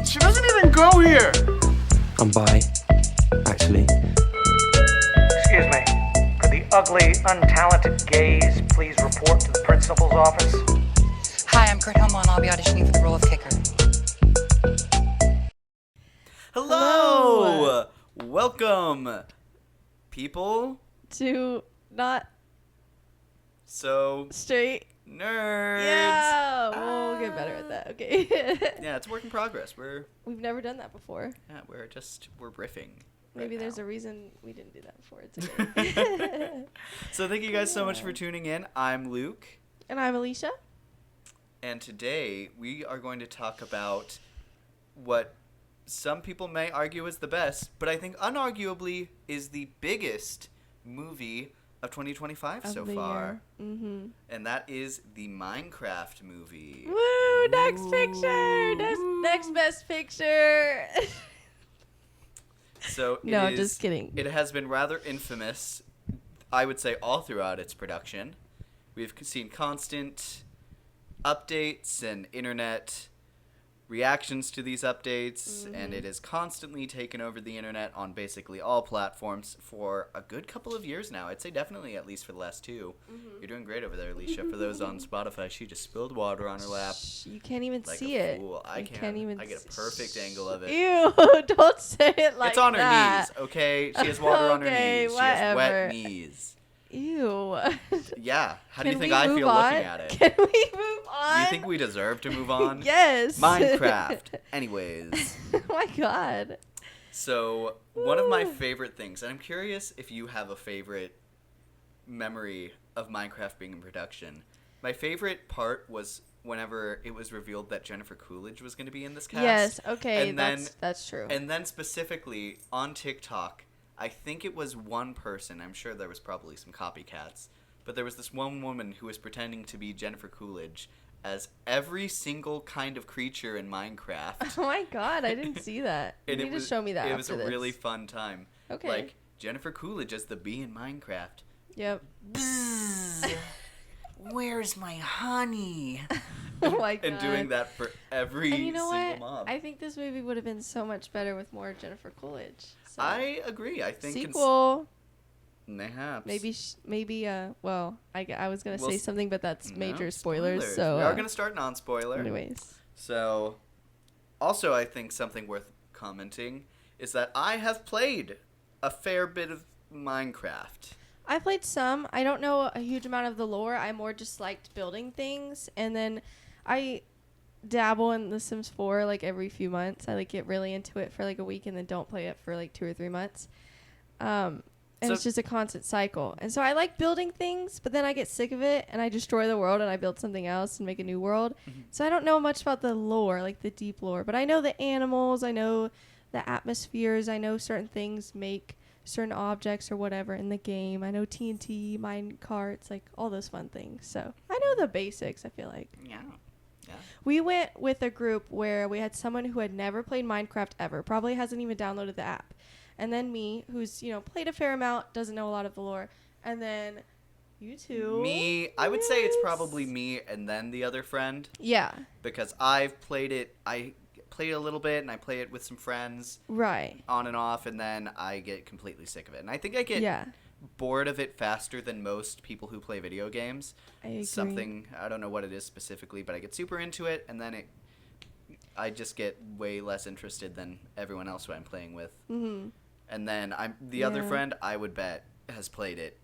She doesn't even go here. I'm bi, actually. Excuse me. Could the ugly, untalented gays please report to the principal's office? Hi, I'm Kurt Hummel, and I'll be auditioning for the role of Kicker. Hello! Welcome, people. To not So, straight. nerds. Yeah, we'll get better at that. Okay. Yeah, it's a work in progress. We're We've never done that before. we're riffing. Maybe right there's now. a reason we didn't do that before. It's okay. So thank you guys so much for tuning in. I'm Luke, And I'm Alicia. and today we are going to talk about what some people may argue is the best, but I think unarguably is the biggest movie of 2025 so far. Mm-hmm. And that is the Minecraft movie. Woo! Next picture. Next best picture. So No, just kidding. It has been rather infamous, I would say, all throughout its production. We've seen constant updates and internet reactions to these updates, and it has constantly taken over the internet on basically all platforms for a good couple of years now. I'd say definitely at least for the last two. You're doing great over there, Alicia. For those on Spotify, she just spilled water on her lap. You can't even Like see a it. fool. I You can. can't even I get a perfect angle of it. Ew! Don't say it like It's on her that. knees, okay? She has water on her Okay, knees. She has whatever. wet knees. Ew. Yeah. How do you Can think we I move feel on? looking at it? Can we move on? You think we deserve to move on? Yes. Minecraft. Anyways, Oh my god. so one of my favorite things, and I'm curious if you have a favorite memory of Minecraft being in production. My favorite part was whenever it was revealed that Jennifer Coolidge was going to be in this cast. Yes, okay, And then, that's true. And then specifically on TikTok, I think it was one person, I'm sure there was probably some copycats, but there was this one woman who was pretending to be Jennifer Coolidge as every single kind of creature in Minecraft. Oh my god, I didn't see that. You And need to show me that It was a after this. really fun time. Okay. Like, Jennifer Coolidge as the bee in Minecraft. Yep. Bzzz, where's my honey? Oh my god. And doing that for every And you know single what? mob. I think this movie would have been so much better with more Jennifer Coolidge. So. I agree. I think Sequel. Mayhaps. Well, I was going to We'll say s- something, but that's No, major spoilers. So, we are going to start non-spoiler. anyways. So, also I think something worth commenting is that I have played a fair bit of Minecraft. I played some. I don't know a huge amount of the lore. I more just liked building things. And then I dabble in The Sims 4 like every few months. I like get really into it for like a week and then don't play it for like 2 or 3 months. And So- it's just a constant cycle. And so I like building things, but then I get sick of it and I destroy the world and I build something else and make a new world. So I don't know much about the lore, like the deep lore, but I know the animals, I know the atmospheres, I know certain things make certain objects or whatever in the game. I know TNT, mine carts, like all those fun things. So I know the basics, I feel like. Yeah. Yeah. We went with a group where we had someone who had never played Minecraft ever, probably hasn't even downloaded the app. And then me, who's, played a fair amount, doesn't know a lot of the lore. And then you two. Me, I would say it's Yes. probably me and then the other friend Yeah, because I've played it. I played it a little bit and I play it with some friends right. on and off, and then I get completely sick of it. And I think I get Yeah, bored of it faster than most people who play video games. I agree. Something, I don't know what it is specifically, but I get super into it, and then I just get way less interested than everyone else who I'm playing with. Mm-hmm. And then the other Yeah. friend, I would bet, has played it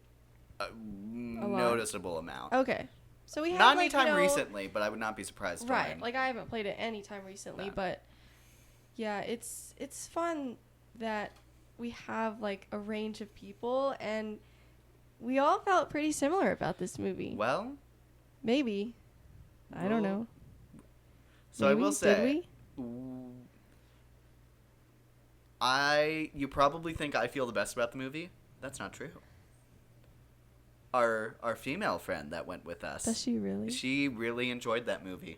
a noticeable amount. Okay. So we have Not like, anytime recently, but I would not be surprised to Right. learn. Like I haven't played it any time recently, No. but yeah, it's fun that we have like a range of people and we all felt pretty similar about this movie. Well, Maybe. I don't Well, know. so I Maybe? will say, Did we? you probably think I feel the best about the movie. That's not true. Our female friend that went with us. Does she really? She really enjoyed that movie.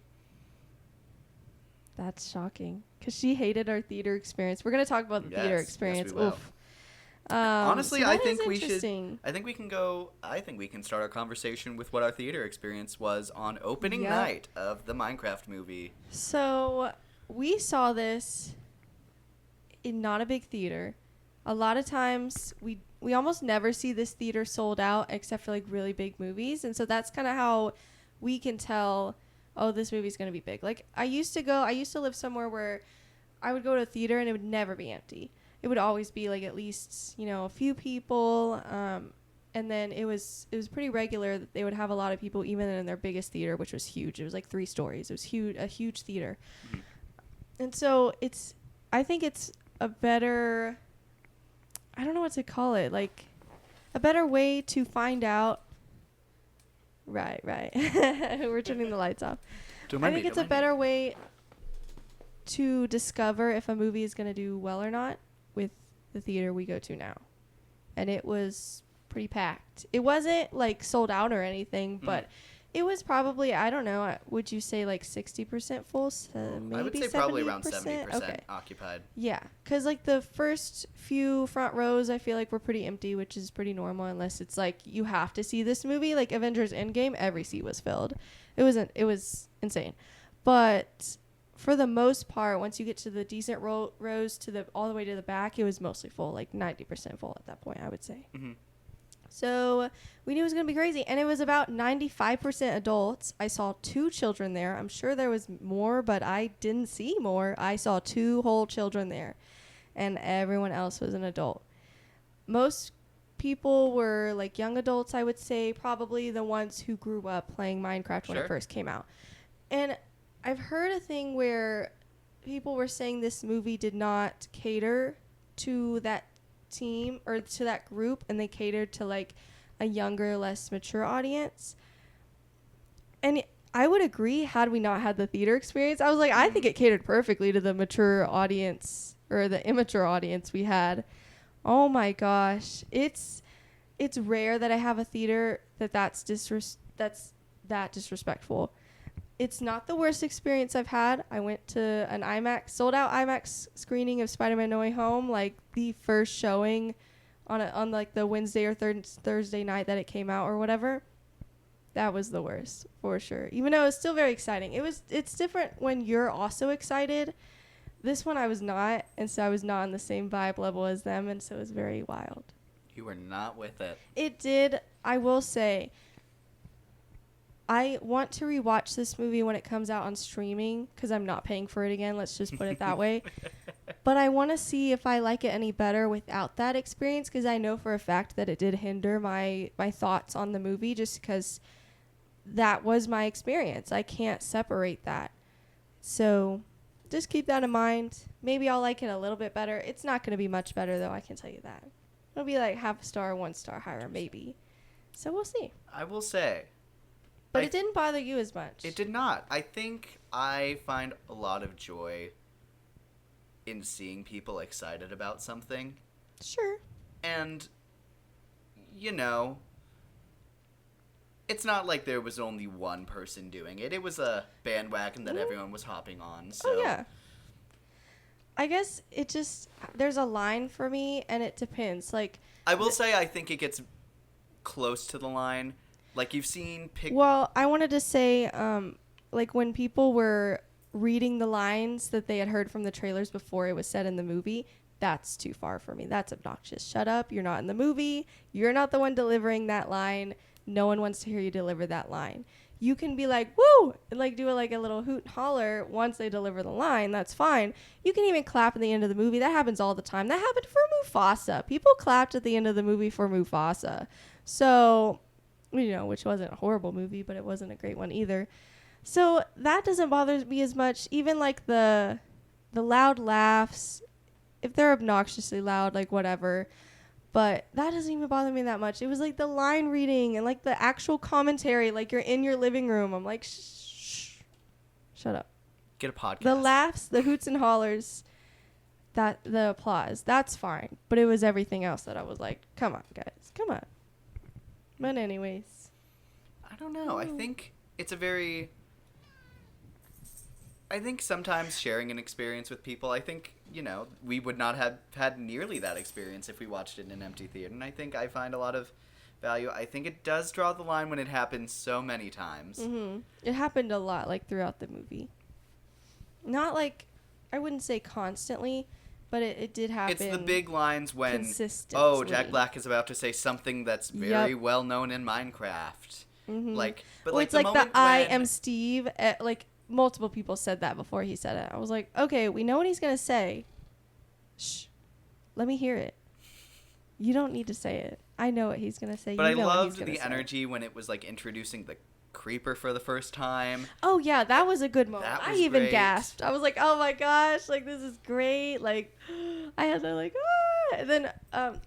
That's shocking. Because she hated our theater experience. We're going to talk about the theater Yes, yes, we experience. will. Oof. Honestly, so I that think is we should. interesting. I think we can go. I think we can start our conversation with what our theater experience was on opening Yep. night of the Minecraft movie. So we saw this in not a big theater. A lot of times we almost never see this theater sold out except for like really big movies, and so that's kind of how we can tell, oh, this movie's going to be big. Like I used to live somewhere where I would go to a theater and it would never be empty. It would always be like at least, a few people, and then it was pretty regular that they would have a lot of people even in their biggest theater, which was huge. It was like 3 stories. It was a huge theater. And so I think it's a better, I don't know what to call it, like a better way to find out. Right. We're turning the lights off. I think it's a better way to discover if a movie is going to do well or not with the theater we go to now. And it was pretty packed. It wasn't like sold out or anything, but it was probably, I don't know, would you say like 60% full? Maybe I would say probably around 70%? 70% Okay. occupied. Yeah, because like the first few front rows I feel like were pretty empty, which is pretty normal unless it's like you have to see this movie. Like Avengers Endgame, every seat was filled. It was insane. But for the most part, once you get to the decent rows to all the way to the back, it was mostly full, like 90% full at that point, I would say. Mm-hmm. So we knew it was going to be crazy. And it was about 95% adults. I saw 2 children there. I'm sure there was more, but I didn't see more. I saw 2 whole children there. And everyone else was an adult. Most people were like young adults, I would say. Probably the ones who grew up playing Minecraft when it first came out. And I've heard a thing where people were saying this movie did not cater to that team or to that group, and they catered to like a younger, less mature audience. And I would agree had we not had the theater experience. I was like, I think it catered perfectly to the mature audience or the immature audience we had. Oh my gosh. It's rare that I have a theater that's that disrespectful. It's not the worst experience I've had. I went to an sold out IMAX screening of Spider-Man No Way Home, like the first showing on like the Wednesday or Thursday night that it came out or whatever. That was the worst for sure. Even though it was still very exciting. It's different when you're also excited. This one I was not, and so I was not on the same vibe level as them, and so it was very wild. You were not with it. It did, I will say, I want to rewatch this movie when it comes out on streaming because I'm not paying for it again. Let's just put it that way. But I want to see if I like it any better without that experience because I know for a fact that it did hinder my thoughts on the movie just because that was my experience. I can't separate that. So just keep that in mind. Maybe I'll like it a little bit better. It's not going to be much better, though. I can tell you that. It'll be like 0.5 star, 1 star higher, maybe. So we'll see. I will say. But it didn't bother you as much. It did not. I think I find a lot of joy in seeing people excited about something. Sure. And, it's not like there was only one person doing it. It was a bandwagon that everyone was hopping on. So. Oh, yeah. I guess it just, there's a line for me, and it depends. Like, I will say I think it gets close to the line. Like, you've seen... Well, I wanted to say, like, when people were reading the lines that they had heard from the trailers before it was said in the movie, that's too far for me. That's obnoxious. Shut up. You're not in the movie. You're not the one delivering that line. No one wants to hear you deliver that line. You can be like, woo, and like do a little hoot and holler once they deliver the line. That's fine. You can even clap at the end of the movie. That happens all the time. That happened for Mufasa. People clapped at the end of the movie for Mufasa. So... which wasn't a horrible movie, but it wasn't a great one either. So that doesn't bother me as much. Even like the loud laughs, if they're obnoxiously loud, like whatever. But that doesn't even bother me that much. It was like the line reading and like the actual commentary, like you're in your living room. I'm like, shh, shut up. Get a podcast. The laughs, the hoots and hollers, the applause, that's fine. But it was everything else that I was like, come on, guys, come on. But anyways. I don't know. I think it's a very... I think sometimes sharing an experience with people, I think, we would not have had nearly that experience if we watched it in an empty theater. And I think I find a lot of value. I think it does draw the line when it happens so many times. Mm-hmm. It happened a lot, like, throughout the movie. Not, like, I wouldn't say constantly, but it did happen. It's the big lines when, consistently. Jack Black is about to say something that's very well known in Minecraft. Mm-hmm. But or like it's the like moment the I when- am Steve. Like, multiple people said that before he said it. I was like, okay, we know what he's going to say. Shh. Let me hear it. You don't need to say it. I know what he's going to say. But you know I what loved he's gonna the say. energy when it was like introducing the creeper for the first time. Oh, yeah, that was a good moment. That I was even great. gasped. I was like, oh my gosh, like, this is great. Like, I had to, like, ah. And then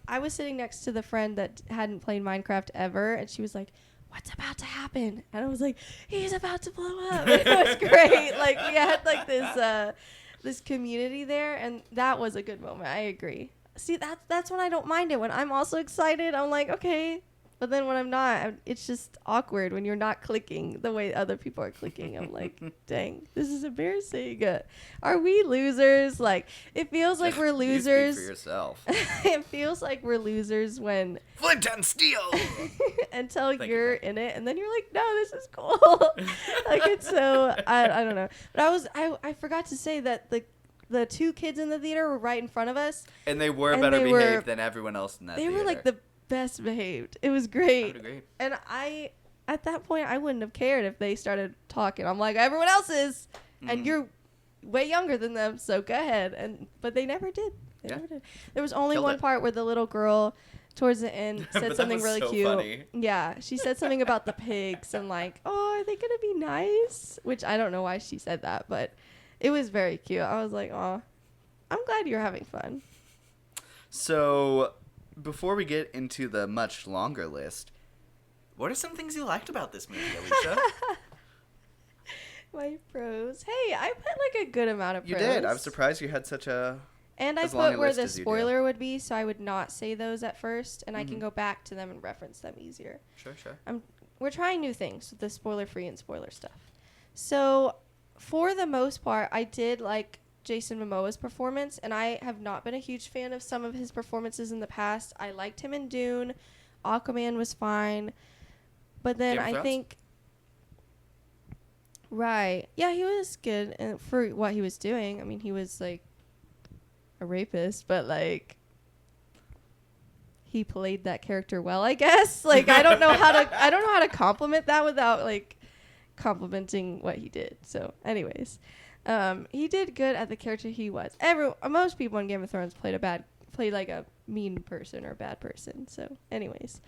I was sitting next to the friend that hadn't played Minecraft ever, and she was like, what's about to happen? And I was like, he's about to blow up. It was great. Like, we had, like, this community there, and that was a good moment. I agree. See, that's when I don't mind it. When I'm also excited, I'm like, okay. But then when I'm not, it's just awkward when you're not clicking the way other people are clicking. I'm like, dang, this is embarrassing. Are we losers? Like, it feels like we're You speak losers. for yourself. It feels like we're losers when Flint and steel. until Thank you, you're Mike. in it, and then you're like, no, this is cool. Like, it's so I don't know. But I forgot to say that the two kids in the theater were right in front of us. And they were And better they behaved were- than everyone else in that They theater. were like the best behaved. It was I great. would agree. And at that point, I wouldn't have cared if they started talking. I'm like, everyone else is, and Mhm. you're way younger than them, so go ahead. But they never did. They Yeah. never did. There was only Killed one it. part where the little girl, towards the end, But said that something was really so cute. funny. Yeah, she said something about the pigs and like, oh, are they gonna be nice? Which I don't know why she said that, but it was very cute. I was like, oh, I'm glad you're having fun. So, before we get into the much longer list, what are some things you liked about this movie, Alicia? My pros. Hey, I put like a good amount of You pros. did. I was surprised you had such a... And I as long a put where list the as you do. spoiler would be, so I would not say those at first, and I can Mhm. go back to them and reference them easier. Sure. We're trying new things with the spoiler-free and spoiler stuff. So, for the most part, I did like Jason Momoa's performance, and I have not been a huge fan of some of his performances in the past. I liked him in Dune. Aquaman was fine. But then Game of I Thrones? think... Right. Yeah, he was good for what he was doing. I mean, he was, like, a rapist, but, like... he played that character well, I guess. Like, I don't know how to compliment that without like complimenting what he did. So, anyways, he did good at the character he was. Most people in Game of Thrones played like a mean person or a bad person. So, anyways,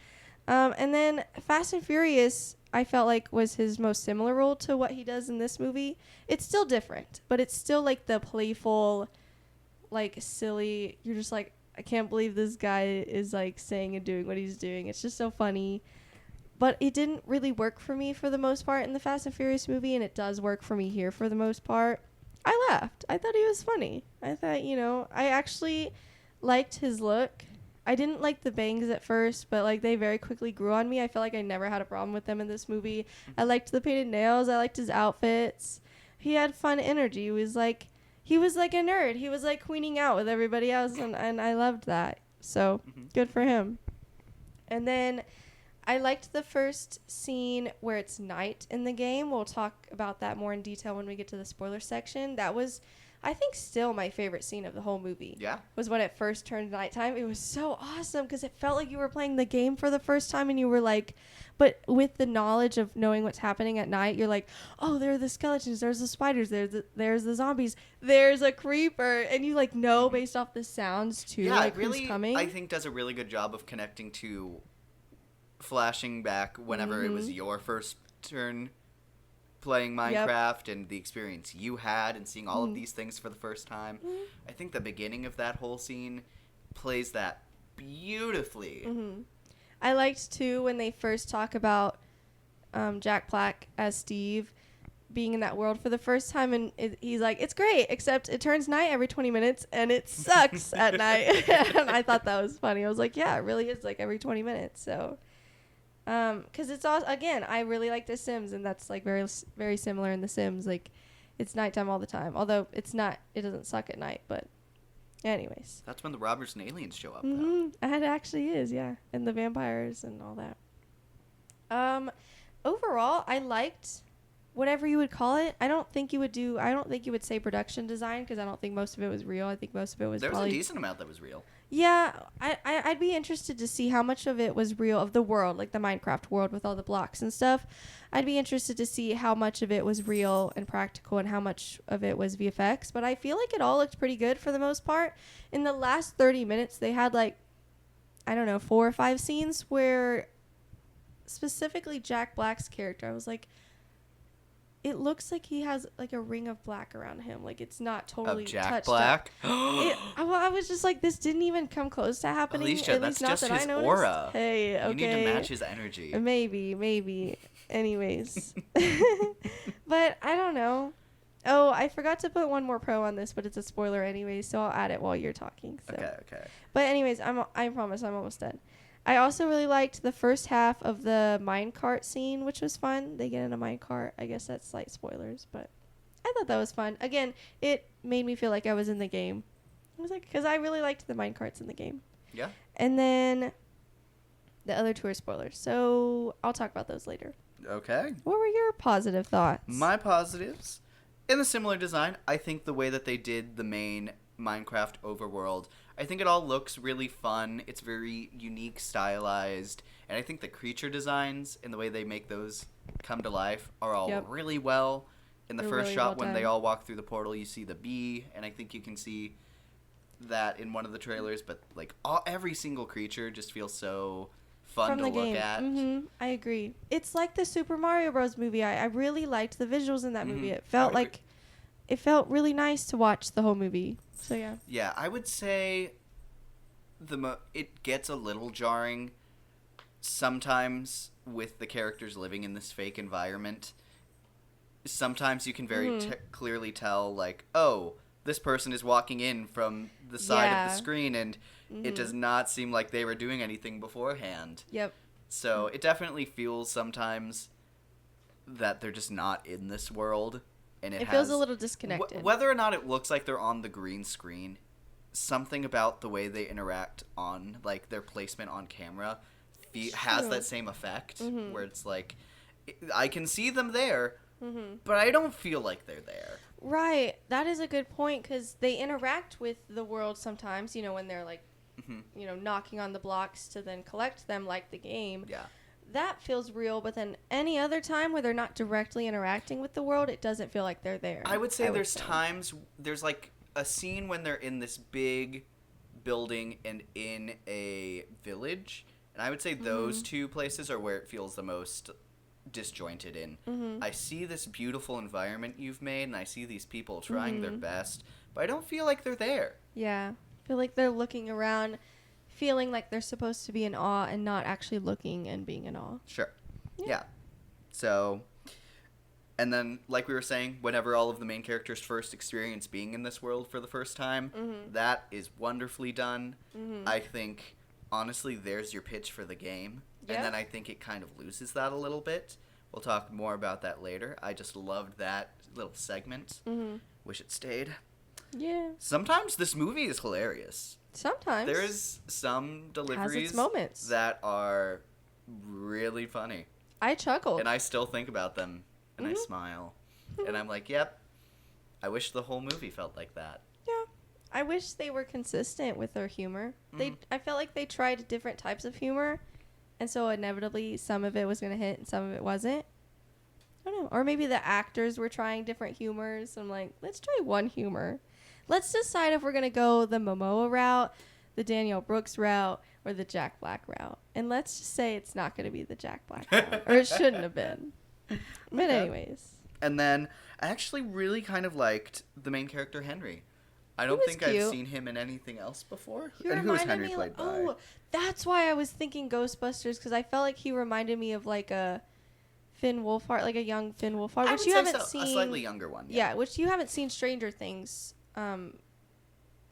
and then Fast and Furious, I felt like was his most similar role to what he does in this movie. It's still different, but it's still like the playful, like silly. You're just like, I can't believe this guy is like saying and doing what he's doing. It's just so funny. But it didn't really work for me for the most part in the Fast and Furious movie, and it does work for me here for the most part. I laughed. I thought he was funny. I thought, I actually liked his look. I didn't like the bangs at first, but like they very quickly grew on me. I felt like I never had a problem with them in this movie. I liked the painted nails. I liked his outfits. He had fun energy. He was like a nerd. He was like queening out with everybody else, and I loved that. So good for him. And then I liked the first scene where it's night in the game. We'll talk about that more in detail when we get to the spoiler section. That was, I think, still my favorite scene of the whole movie. Yeah. Was when it first turned nighttime. It was so awesome because it felt like you were playing the game for the first time, and you were like, but with the knowledge of knowing what's happening at night, you're like, oh, there are the skeletons, there's the spiders, there's the zombies, there's a creeper, and you like know based off the sounds too, Yeah, like it really, who's coming. I think, does a really good job of connecting to flashing back whenever it was your first turn playing Minecraft and the experience you had and seeing all of these things for the first time. I think the beginning of that whole scene plays that beautifully. I liked too when they first talk about Jack Black as Steve being in that world for the first time, and he's like, it's great, except it turns night every 20 minutes and it sucks at night. And I thought that was funny. I was like, yeah, it really is like every 20 minutes. So because it's all, again, I really like The Sims, and that's like very very similar in The Sims. Like it's nighttime all the time. Although it's not, it doesn't suck at night. But anyways, That's when the robbers and aliens show up, though. it actually is, yeah, and the vampires and all that. Overall, I liked whatever you would call it. I don't think you would say production design, because I don't think most of it was real. I think most of it was There was probably a decent amount that was real. Yeah, I'd be interested to see how much of it was real, of the world, like the Minecraft world with all the blocks and stuff. I'd be interested to see how much of it was real and practical and how much of it was VFX. But I feel like it all looked pretty good for the most part. In the last 30 minutes, they had like, I don't know, 4 or 5 scenes where specifically Jack Black's character, I was like, it looks like he has like a ring of black around him. Like it's not totally Of Jack touched Black? Up. I was just like, this didn't even come close to happening. Alicia, at that's least not just that his I noticed. aura. Hey, okay. You need to match his energy. Maybe. Anyways. But I don't know. Oh, I forgot to put one more pro on this, but it's a spoiler anyway, so I'll add it while you're talking. So. Okay. But anyways, I promise I'm almost done. I also really liked the first half of the minecart scene, which was fun. They get in a minecart. I guess that's slight spoilers, but I thought that was fun. Again, it made me feel like I was in the game. I was like, because I really liked the minecarts in the game. Yeah. And then the other two are spoilers, so I'll talk about those later. Okay. What were your positive thoughts? My positives, in the similar design, I think the way that they did the main Minecraft overworld, I think it all looks really fun. It's very unique, stylized, and I think the creature designs and the way they make those come to life are all really well. In the They're first really shot, well when done. they all walk through the portal, you see the bee, and I think you can see that in one of the trailers. But like every single creature just feels so fun From to the look game. at. I agree. It's like the Super Mario Bros. Movie. I really liked the visuals in that movie. It I felt would like it felt really nice to watch the whole movie. So yeah. Yeah, I would say it gets a little jarring sometimes with the characters living in this fake environment. Sometimes you can very clearly tell, like, oh, this person is walking in from the side of the screen, and it does not seem like they were doing anything beforehand. Yep. So it definitely feels sometimes that they're just not in this world. And It feels a little disconnected. Whether or not it looks like they're on the green screen, something about the way they interact on, like, their placement on camera has that same effect, where it's like, I can see them there, but I don't feel like they're there. Right. That is a good point, because they interact with the world sometimes, when they're like, knocking on the blocks to then collect them like the game. Yeah. That feels real, but then any other time where they're not directly interacting with the world, it doesn't feel like they're there. I would say there's like a scene when they're in this big building and in a village, and I would say those two places are where it feels the most disjointed in. I see this beautiful environment you've made, and I see these people trying their best, but I don't feel like they're there. Yeah. I feel like they're looking around, feeling like they're supposed to be in awe and not actually looking and being in awe. Sure. Yeah. So, and then, like we were saying, whenever all of the main characters first experience being in this world for the first time, that is wonderfully done. I think, honestly, there's your pitch for the game. Yeah. And then I think it kind of loses that a little bit. We'll talk more about that later. I just loved that little segment. Wish it stayed. Yeah. Sometimes this movie is hilarious. Sometimes. There's some deliveries moments. that are really funny. I chuckled. And I still think about them, and I smile. And I'm like, yep, I wish the whole movie felt like that. Yeah. I wish they were consistent with their humor. I felt like they tried different types of humor, and so inevitably some of it was going to hit and some of it wasn't. I don't know. Or maybe the actors were trying different humors. I'm like, let's try one humor. Let's decide if we're going to go the Momoa route, the Danielle Brooks route, or the Jack Black route. And let's just say it's not going to be the Jack Black route. Or it shouldn't have been. But anyways. And then I actually really kind of liked the main character, Henry. I don't was think I've cute. seen him in anything else before. He And who was reminded Henry me played by? Oh, that's why I was thinking Ghostbusters, because I felt like he reminded me of like a Finn Wolfhard, like a young Finn Wolfhard, I which would you say haven't a seen. slightly younger one. Yeah, which you haven't seen Stranger Things,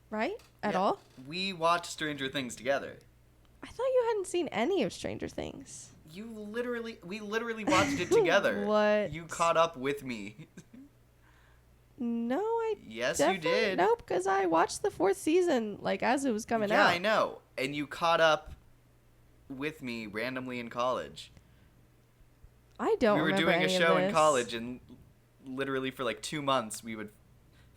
right? At Yeah. all? We watched Stranger Things together. I thought you hadn't seen any of Stranger Things. We literally watched it together. What? You caught up with me. No, I Yes, you definitely- did. Nope, because I watched the 4th season like as it was coming Yeah, out. I know. And you caught up with me randomly in college. I don't We were remember doing a any show of in this. college, and literally for like 2 months, we would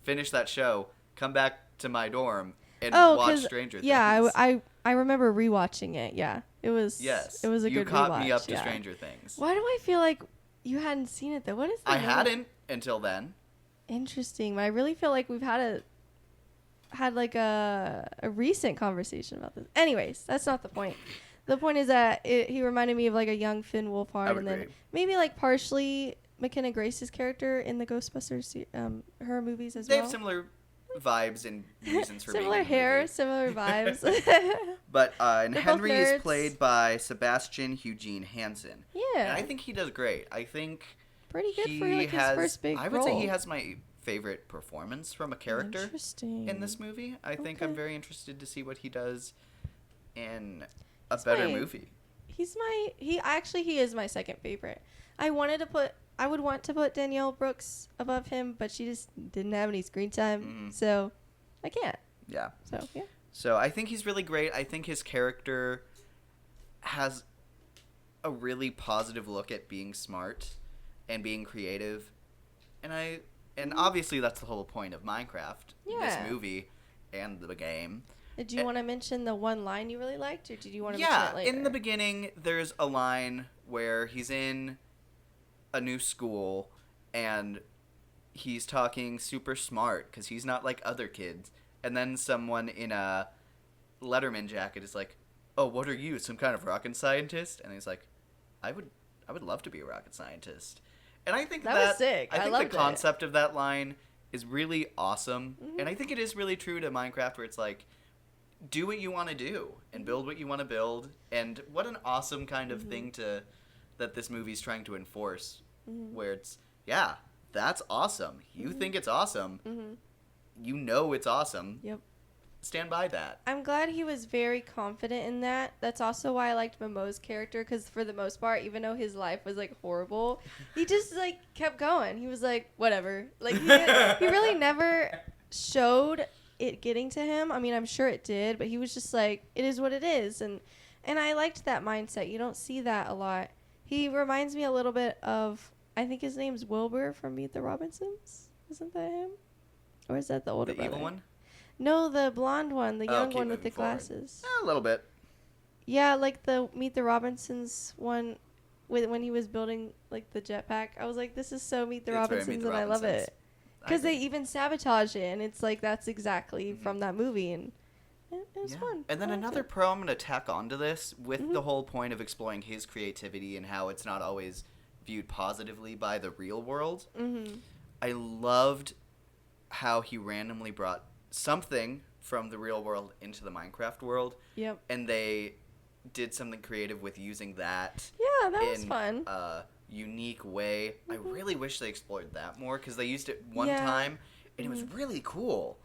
finish that show, come back to my dorm, and watch 'cause- Stranger yeah, Things. I remember rewatching it. Yeah, it was. Yes. it was a you good caught rewatch. me up to yeah. Stranger Things. Why do I feel like you hadn't seen it though? What is? The I name? hadn't until then. Interesting, but I really feel like we've had like a recent conversation about this. Anyways, that's not the point. The point is that he reminded me of like a young Finn Wolfhard, I would and then agree. maybe like partially McKenna Grace's character in the Ghostbusters her movies as They well. have similar vibes and reasons for Similar being in the hair, movie. similar vibes. But and They're both Henry is nerds. played by Sebastian Eugene Hansen. And yeah, I think he does great. I think pretty good he for like his has. first big I would role. say he has my favorite performance from a character Interesting. in this movie. I think I'm Okay. very interested to see what he does in a He's better my- movie. He is my second favorite. I would want to put Danielle Brooks above him, but she just didn't have any screen time, so I can't. Yeah. So yeah. So I think he's really great. I think his character has a really positive look at being smart and being creative. And obviously that's the whole point of Minecraft, Yeah. this movie and the game. Did you want to mention the one line you really liked, or did you want to Yeah, mention it later? in the beginning there's a line where he's in a new school and he's talking super smart because he's not like other kids. And then someone in a Letterman jacket is like, "Oh, what are you? Some kind of rocket scientist?" And he's like, "I would love to be a rocket scientist." And I think That was sick. I think loved it. the concept of that line is really awesome, Mm-hmm. and I think it is really true to Minecraft, where it's like, do what you want to do and build what you want to build. And what an awesome kind of thing that this movie's trying to enforce, where it's, yeah, that's awesome. You think it's awesome. You know it's awesome. Yep. Stand by that. I'm glad he was very confident in that. That's also why I liked Momo's character, because for the most part, even though his life was like horrible, he just like kept going. He was like, whatever. Like he really never showed it getting to him. I mean, I'm sure it did, but he was just like, it is what it is. And I liked that mindset. You don't see that a lot. He reminds me a little bit of, I think his name's Wilbur from Meet the Robinsons. Isn't that him? Or is that the older The brother? evil one? No, the blonde one, the young keep one with the moving forward. glasses. A little bit. Yeah, like the Meet the Robinsons one with when he was building like the jetpack. I was like, this is so Meet the It's very Robinsons, Meet the and I love Robinsons. it because they even sabotage it, and it's like that's exactly from that movie, and it was Yeah. fun. And then I liked another it. pro I'm going to tack onto this with the whole point of exploring his creativity and how it's not always viewed positively by the real world. Mhm. I loved how he randomly brought something from the real world into the Minecraft world, Yep. and they did something creative with using that Yeah, that was in fun. a unique way. I really wish they explored that more because they used it one Yeah. time and it was really cool.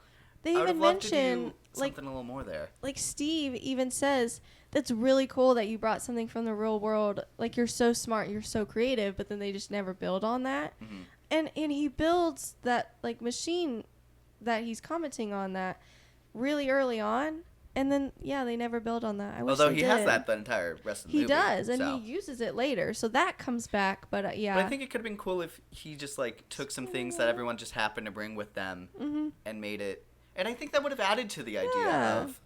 They I would even have loved to mention do like something a little more there. like Steve even says that's really cool that you brought something from the real world. Like you're so smart, you're so creative, but then they just never build on that. Mhm. And he builds that like machine that he's commenting on that really early on, and then yeah, they never build on that. I wish Although they he has did. that the entire rest of the He movie. does, and so. he uses it later, so that comes back. But yeah, But I think it could have been cool if he just like took some things that everyone just happened to bring with them and made it. And I think that would have added to the idea Yeah. of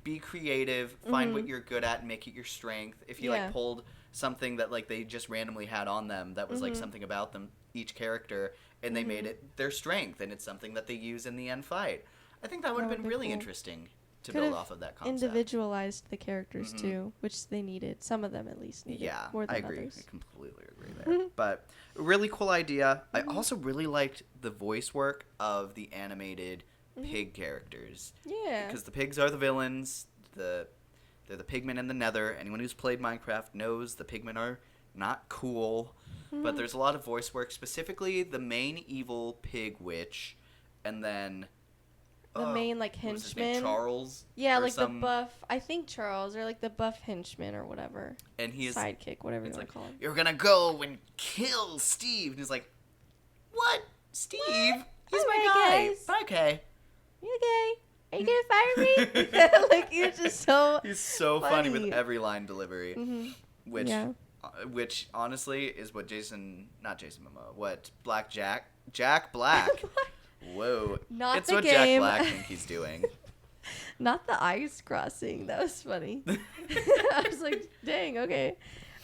be creative, find what you're good at, and make it your strength. If you Yeah. like pulled something that like they just randomly had on them that was like something about them, each character, and they made it their strength, and it's something that they use in the end fight. I think that would have That been would've been really cool. interesting to Could build have off of that concept. individualized the characters too, which they needed. Some of them at least needed Yeah, more than I agree. others. I completely agree there. But really cool idea. I also really liked the voice work of the animated pig characters. Yeah, Because the pigs are the villains. They're the pigmen in the nether. Anyone who's played Minecraft knows the pigmen are not cool. But there's a lot of voice work, specifically the main evil pig witch, and then the main like what was his name? henchman. Charles. Yeah, or like some- the buff. I think Charles or like the buff henchman or whatever. and he is Sidekick, whatever you It's want like, to call him. you're gonna go and kill Steve. And he's like, what? Steve? He's All my right, guy. guys. But okay. You okay? Are you gonna fire me? Like you're just so. He's so funny with Funny. every line delivery, which Yeah. which honestly is what Jack Black. Whoa, Not it's the what game. Jack Black think he's doing. Not the ice crossing. That was funny. I was like, dang, okay.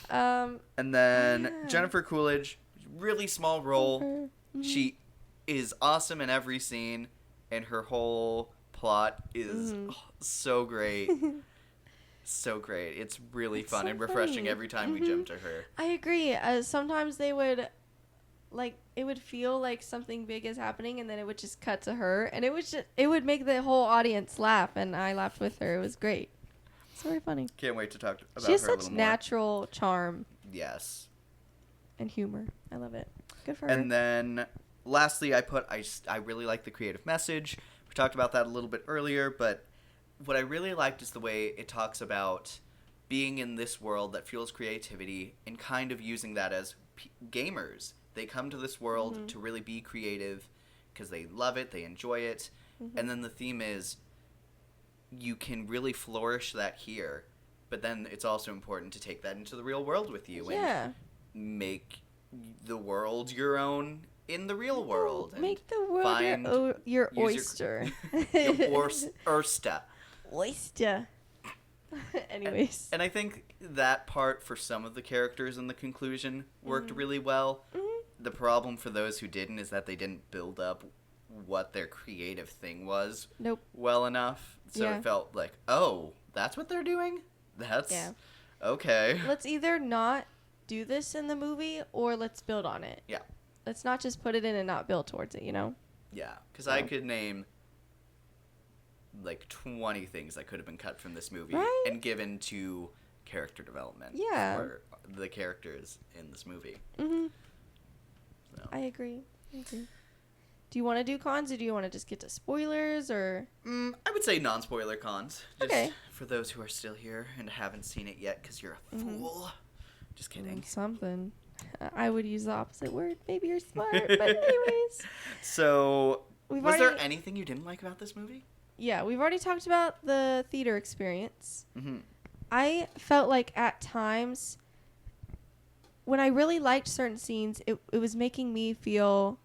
And then Yeah. Jennifer Coolidge, really small role. Mhm. She is awesome in every scene, and her whole plot is so great. So great. It's really It's fun so and refreshing funny. every time we jump to her. I agree. Sometimes they would, like, it would feel like something big is happening, and then it would just cut to her, and it would make the whole audience laugh, and I laughed with her. It was great. It's very funny. Can't wait to talk about She has her a such little more. natural charm Yes. and humor. I love it. Good for her. And then lastly, I really like the creative message. We talked about that a little bit earlier, but what I really liked is the way it talks about being in this world that fuels creativity and kind of using that as gamers. They come to this world to really be creative because they love it, they enjoy it. And then the theme is you can really flourish that here, but then it's also important to take that into the real world with you yeah. and make the world your own in the real world. And Make the world find- your use your- oyster. your Ursta. Oyster. Anyways. And I think that part for some of the characters in the conclusion worked really well. The problem for those who didn't is that they didn't build up what their creative thing was Nope. well enough. So Yeah. it felt like, oh, that's what they're doing? That's Yeah. okay. Let's either not do this in the movie or let's build on it. Yeah. Let's not just put it in and not build towards it, you know? Yeah, because I could name like 20 things that could have been cut from this movie Right? and given to character development Yeah. for the characters in this movie. Mm-hmm. So. I agree. Do you want to do cons or do you want to just get to spoilers or? I would say non-spoiler cons. Just Okay. for those who are still here and haven't seen it yet because you're a fool. Just kidding. Something. I would use the opposite word. Maybe you're smart. But anyways. So, We've was there already- anything you didn't like about this movie? Yeah, we've already talked about the theater experience. Mm-hmm. I felt like at times when I really liked certain scenes, it was making me feel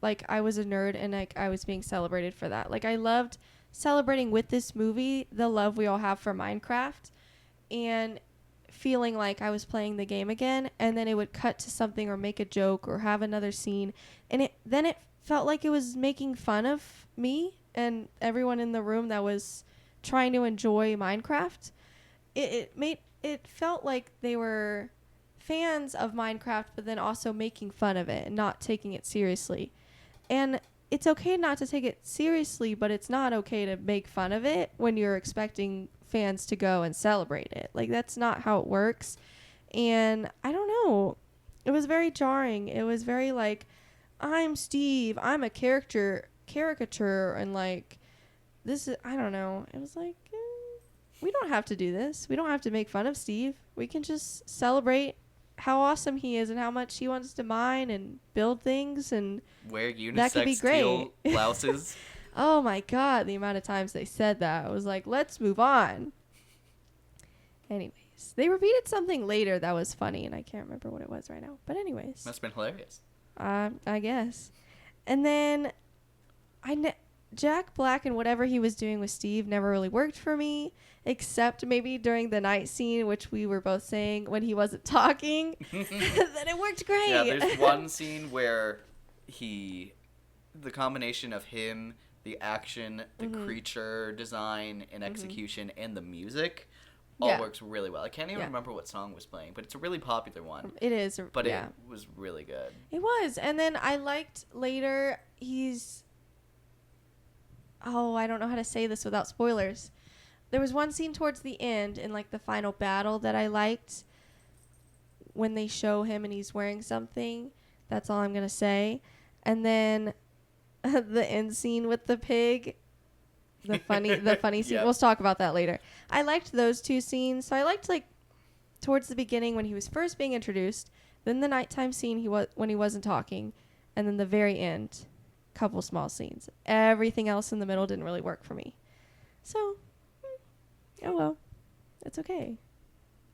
like I was a nerd and like I was being celebrated for that. Like I loved celebrating with this movie the love we all have for Minecraft and feeling like I was playing the game again, and then it would cut to something or make a joke or have another scene, and it felt like it was making fun of me and everyone in the room that was trying to enjoy Minecraft. It felt like they were fans of Minecraft, but then also making fun of it and not taking it seriously. And it's okay not to take it seriously, but it's not okay to make fun of it when you're expecting fans to go and celebrate it. Like, that's not how it works. And I don't know. It was very jarring. It was very like, I'm Steve. I'm a caricature. And like, this is, I don't know. It was like, we don't have to do this. We don't have to make fun of Steve. We can just celebrate how awesome he is and how much he wants to mine and build things and Wear that could be unisex great. teal blouses. oh my god, the amount of times they said that. I was like, let's move on. Anyways, they repeated something later that was funny and I can't remember what it was right now. But anyways, Must have been hilarious. I guess. And then Jack Black and whatever he was doing with Steve never really worked for me, except maybe during the night scene, which we were both saying when he wasn't talking. Then it worked great. Yeah, there's one scene where the combination of him, the action, the creature design and execution, and the music all Yeah. works really well. I can't even remember what song was playing, but it's a really popular one. It is. But yeah. it was really good. It was. And then I liked later I don't know how to say this without spoilers. There was one scene towards the end in like the final battle that I liked when they show him and he's wearing something. That's all I'm going to say. And then the end scene with the pig, the funny scene. Yep. We'll talk about that later. I liked those two scenes. So I liked like towards the beginning when he was first being introduced, then the nighttime scene when he wasn't talking, and then the very end couple small scenes. Everything else in the middle didn't really work for me. So, oh well, it's okay.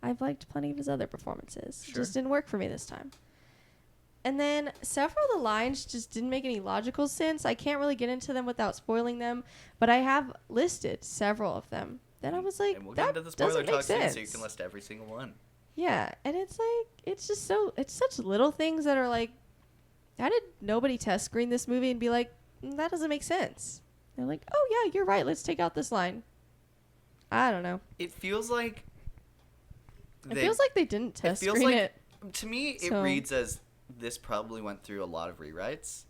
I've liked plenty of his other performances. Sure. Just didn't work for me this time. And then several of the lines just didn't make any logical sense. I can't really get into them without spoiling them, but I have listed several of them. Then I was like, And we'll that get into the spoiler doesn't make talk soon, sense. so you can list every single one. Yeah, and it's like, it's just so, it's such little things that are like, how did nobody test screen this movie and be like, that doesn't make sense? They're like, oh yeah, you're right, let's take out this line. I don't know. It feels like It feels like they didn't test screen it. To me, it So- reads as this probably went through a lot of rewrites,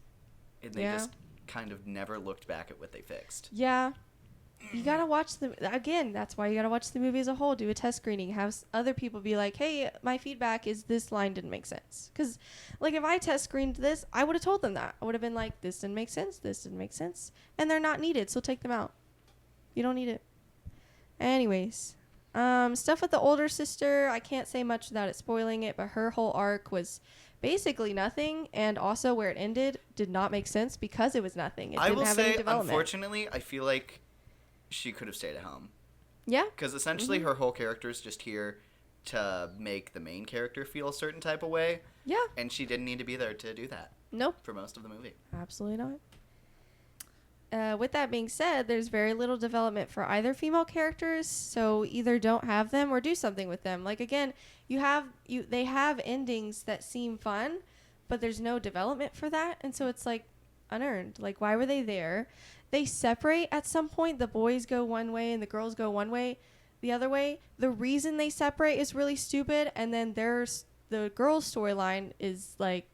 and they Yeah. just kind of never looked back at what they fixed. Yeah. You gotta watch again, that's why you gotta watch the movie as a whole. Do a test screening. Have other people be like, hey, my feedback is this line didn't make sense. Because, like, if I test screened this, I would have told them that. I would have been like, this didn't make sense, this didn't make sense. And they're not needed, so take them out. You don't need it. Anyways. Stuff with the older sister, I can't say much without it spoiling it, but her whole arc was basically nothing, and also where it ended did not make sense because it was nothing. It I didn't will have any say, development. unfortunately, I feel like she could have stayed at home. Yeah. Because essentially Mm-hmm. her whole character is just here to make the main character feel a certain type of way, Yeah. and she didn't need to be there to do that Nope. for most of the movie. Absolutely not. With that being said, there's very little development for either female characters, so either don't have them or do something with them. Like, again, they have endings that seem fun, but there's no development for that, and so it's like unearned. Like, why were they there? They separate at some point. The boys go one way and the girls go one way, the other way. The reason they separate is really stupid, and then the girls' storyline is like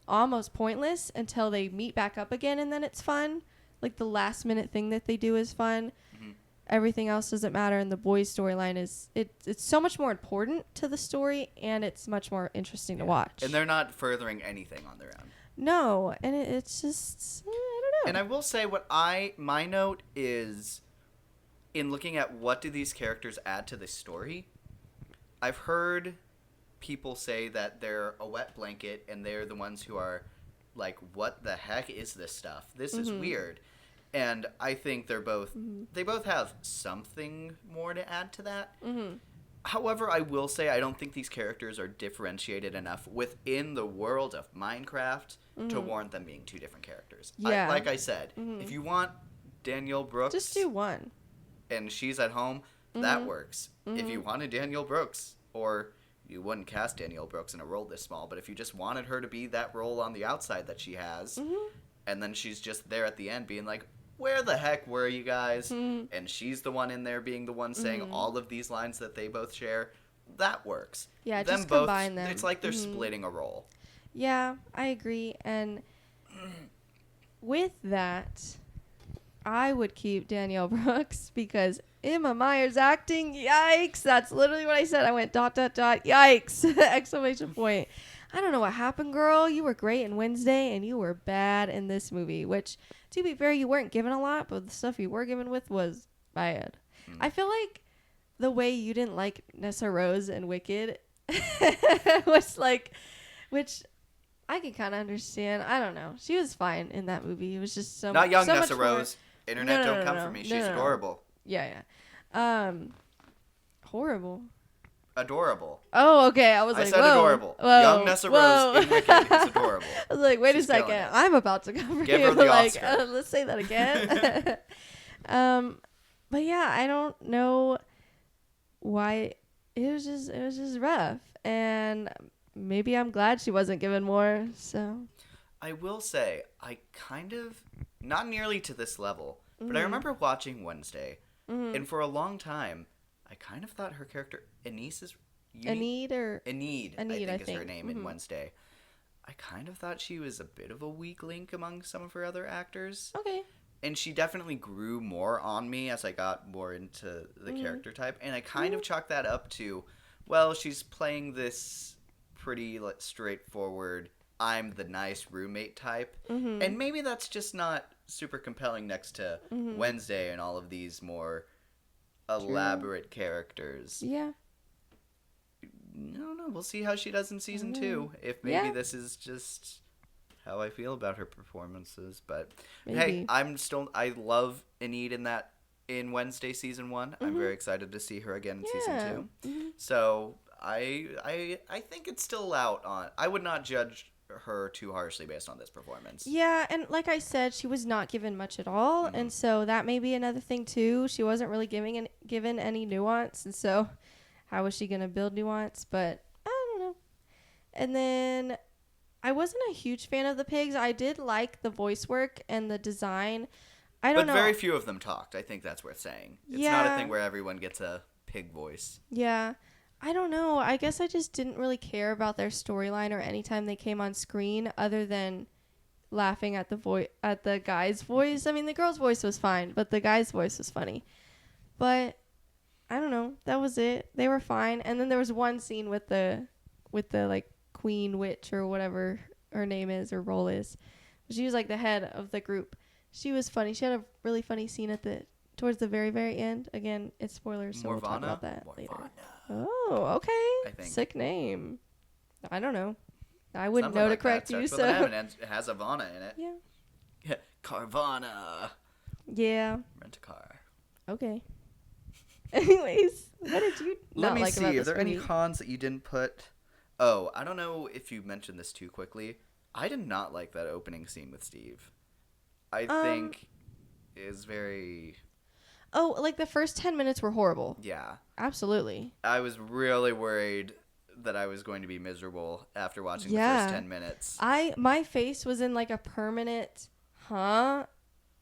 almost pointless until they meet back up again, and then it's fun. Like, the last minute thing that they do is fun. Mm-hmm. Everything else doesn't matter, and the boys' storyline is it's so much more important to the story, and it's much more interesting to watch. And they're not furthering anything on their own. No, and it's just, I don't know. And I will say my note is, in looking at what do these characters add to the story, I've heard people say that they're a wet blanket and they're the ones who are like, what the heck is this stuff? This is weird. And I think they both have something more to add to that. Mm-hmm. However, I will say I don't think these characters are differentiated enough within the world of Minecraft to warrant them being two different characters. Yeah. Like I said, if you want Danielle Brooks Just do one. and she's at home, that works. If you wanted Danielle Brooks, or you wouldn't cast Danielle Brooks in a role this small, but if you just wanted her to be that role on the outside that she has, and then she's just there at the end being like, where the heck were you guys? And she's the one in there being the one saying all of these lines that they both share. That works. Yeah, Them just both, combine them. It's like they're splitting a role. Yeah, I agree. And with that, I would keep Danielle Brooks because Emma Myers acting, yikes. That's literally what I said. I went ... yikes, exclamation point. I don't know what happened, girl. You were great in Wednesday, and you were bad in this movie, which, to be fair, you weren't given a lot, but the stuff you were given with was bad. I feel like the way you didn't like Nessa Rose and Wicked was like, which I can kind of understand. I don't know. She was fine in that movie. It was just so Not young so Nessa much more- Rose. Internet No, don't come no, for me. no, She's no. adorable. Yeah. Horrible. Adorable. Oh, okay. I was I like, said whoa. adorable. Whoa. Young Nessa whoa. Rose in Wicked is adorable. I was like, wait She's a killing second. it. I'm about to come for Give you. her the like, Oscar. let's say that again. But yeah, I don't know why it was just rough, and maybe I'm glad she wasn't given more. So I will say, I kind of, not nearly to this level, but I remember watching Wednesday, and for a long time, I kind of thought her character, Enid, I think is her name in Wednesday. I kind of thought she was a bit of a weak link among some of her other actors. okay. And she definitely grew more on me as I got more into the character type. And I kind of chalked that up to, well, she's playing this pretty straightforward, I'm the nice roommate type. And maybe that's just not super compelling next to Wednesday and all of these more elaborate characters. Yeah. I don't know. We'll see how she does in season 2. If maybe Yeah. this is just how I feel about her performances, but hey, Maybe. I love Enid in Wednesday season 1. I'm very excited to see her again in season 2. So I think it's still out on. I would not judge her too harshly based on this performance. Yeah, and like I said, she was not given much at all, and so that may be another thing too. She wasn't really given any nuance, and so how was she gonna build nuance? But I don't know. And then I wasn't a huge fan of the pigs. I did like the voice work and the design. I don't But know. very few of them talked. I think that's worth saying. It's not Yeah. a thing where everyone gets a pig voice. Yeah. I don't know. I guess I just didn't really care about their storyline or anytime they came on screen other than laughing at the guy's voice. I mean, the girl's voice was fine, but the guy's voice was funny. But I don't know. That was it. They were fine. And then there was one scene with the like queen witch or whatever her name is or role is. She was like the head of the group. She was funny. She had a really funny scene towards the very, very end. Again, it's spoilers, so we'll talk Morvana? about that later. Morvana. Oh, okay. I think. Sick name. I don't know. I wouldn't Something know to like that. correct you, Starts with an M so and it has Ivana in it. yeah. Carvana. Yeah. Rent a car. Okay. Anyways, what did you Let not me like see. about Are this there any movie? cons that you didn't put? Oh, I don't know if you mentioned this too quickly. I did not like that opening scene with Steve. I think is very Oh, like the first 10 minutes were horrible. yeah. Absolutely. I was really worried that I was going to be miserable after watching the Yeah. first 10 minutes. My face was in like a permanent, huh?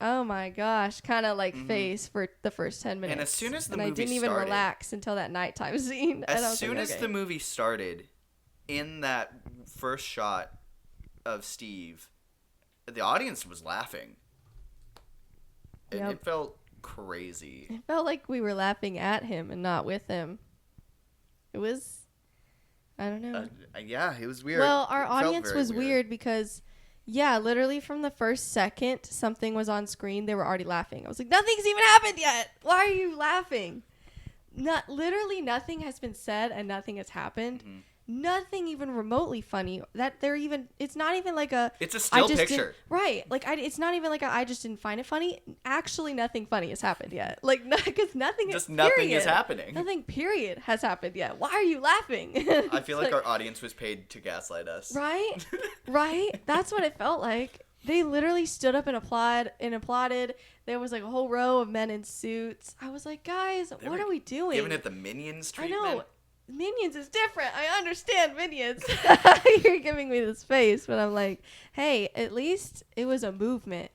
Oh my gosh, kind of like face for the first 10 minutes. And as soon as the and movie I didn't even started- relax until that nighttime scene. And I As was soon like, as okay. the movie started, in that first shot of Steve, the audience was laughing. And Yep. it felt crazy. It felt like we were laughing at him and not with him. It was, I don't know. Yeah, it was weird. Well, our It felt audience very was weird because, yeah, literally from the first second something was on screen, they were already laughing. I was like, nothing's even happened yet. Why are you laughing? Literally nothing has been said and nothing has happened. Mm-hmm. Nothing even remotely funny. It's not even like a. It's a I still just picture. didn't- Right. Like, it's not even like I just didn't find it funny. Actually, nothing funny has happened yet. Like, because nothing Just is. nothing is period. happening. Nothing, period, has happened yet. Why are you laughing? I feel It's like our audience was paid to gaslight us. Right? Right? That's what it felt like. They literally stood up and applauded. There was like a whole row of men in suits. I was like, guys, They what were are we doing? Giving it the Minions I treatment. know. Minions is different. I understand Minions. You're giving me this face, but I'm like, hey, at least it was a movement.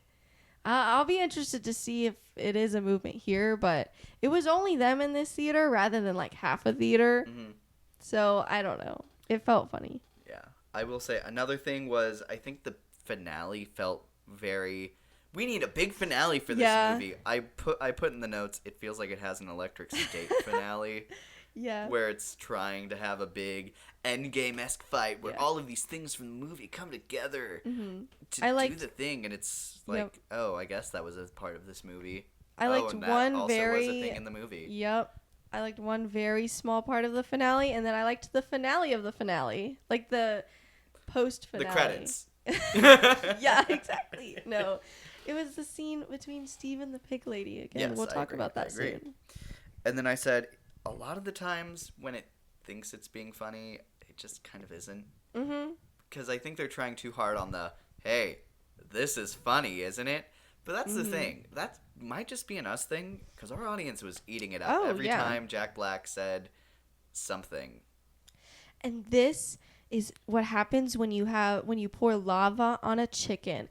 I'll be interested to see if it is a movement here, but it was only them in this theater rather than like half a theater. Mm-hmm. So I don't know. It felt funny. Yeah. I will say another thing was I think the finale felt very. We need a big finale for this Yeah. movie. I put in the notes. It feels like it has an Electric State finale. Yeah. Where it's trying to have a big Endgame-esque fight where Yeah. all of these things from the movie come together to I do liked- the thing, and it's like, Yep. oh, I guess that was a part of this movie. I liked and that one also very. was a thing in the movie. Yep. I liked one very small part of the finale, and then I liked the finale of the finale, like the post finale. The credits. Yeah, exactly. No, it was the scene between Steve and the pig lady again. Yes, we'll I talk agree, about I that agree. soon. And then I said, a lot of the times when it thinks it's being funny, it just kind of isn't. Mhm. Because I think they're trying too hard on the, hey, this is funny, isn't it? But that's Mm-hmm. the thing. That might just be an us thing, because our audience was eating it up Oh, every yeah. time Jack Black said something. And this is what happens when you pour lava on a chicken.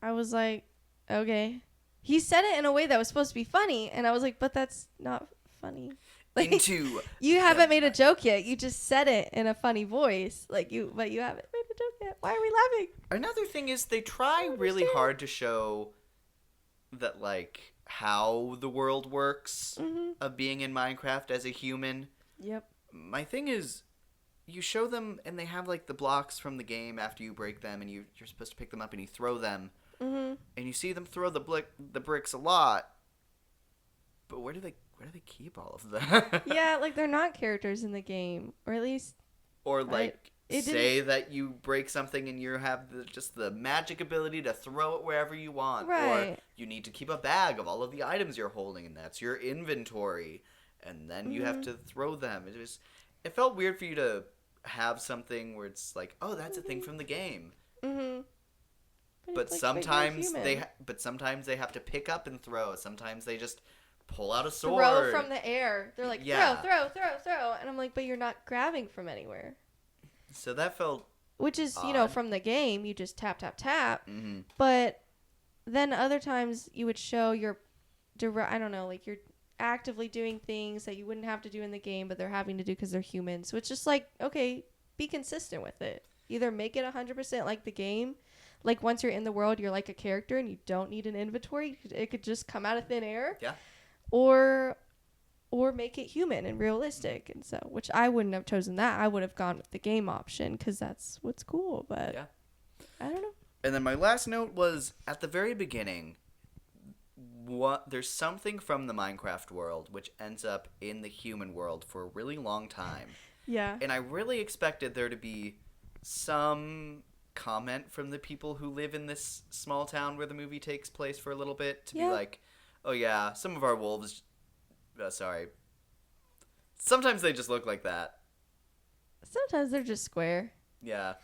I was like, okay. He said it in a way that was supposed to be funny, and I was like, but that's not funny. Like, Into you haven't made a joke yet. You just said it in a funny voice, but you haven't made a joke yet. Why are we laughing? Another thing is they try really understand. hard to show that, like, how the world works of being in Minecraft as a human. Yep. My thing is, you show them and they have, like, the blocks from the game after you break them, and you're supposed to pick them up and you throw them. And you see them throw the bricks a lot. But where do they keep all of them? Yeah, like they're not characters in the game, or at least Or, like, It say that you break something and you have just the magic ability to throw it wherever you want. Or Right. you need to keep a bag of all of the items you're holding, and that's your inventory. And then you have to throw them. It felt weird for you to have something where it's like, oh, that's a thing from the game. Mm-hmm. But sometimes sometimes they have to pick up and throw. Sometimes they just pull out a sword. throw from the air. They're like, Yeah. throw. And I'm like, but you're not grabbing from anywhere. So that felt Which is, odd. from the game, you just tap, tap, tap. Mm-hmm. But then other times you would show your, I don't know, like you're actively doing things that you wouldn't have to do in the game, but they're having to do because they're human. So it's just like, okay, be consistent with it. Either make it 100% like the game. Like once you're in the world, you're like a character and you don't need an inventory. It could just come out of thin air. Yeah. Or make it human and realistic. And so, which I wouldn't have chosen that. I would have gone with the game option because that's what's cool. But Yeah. I don't know. And then my last note was at the very beginning. There's something from the Minecraft world which ends up in the human world for a really long time. Yeah. And I really expected there to be some comment from the people who live in this small town where the movie takes place for a little bit to be like, oh yeah, some of our wolves, sometimes they just look like that. Sometimes they're just square. Yeah.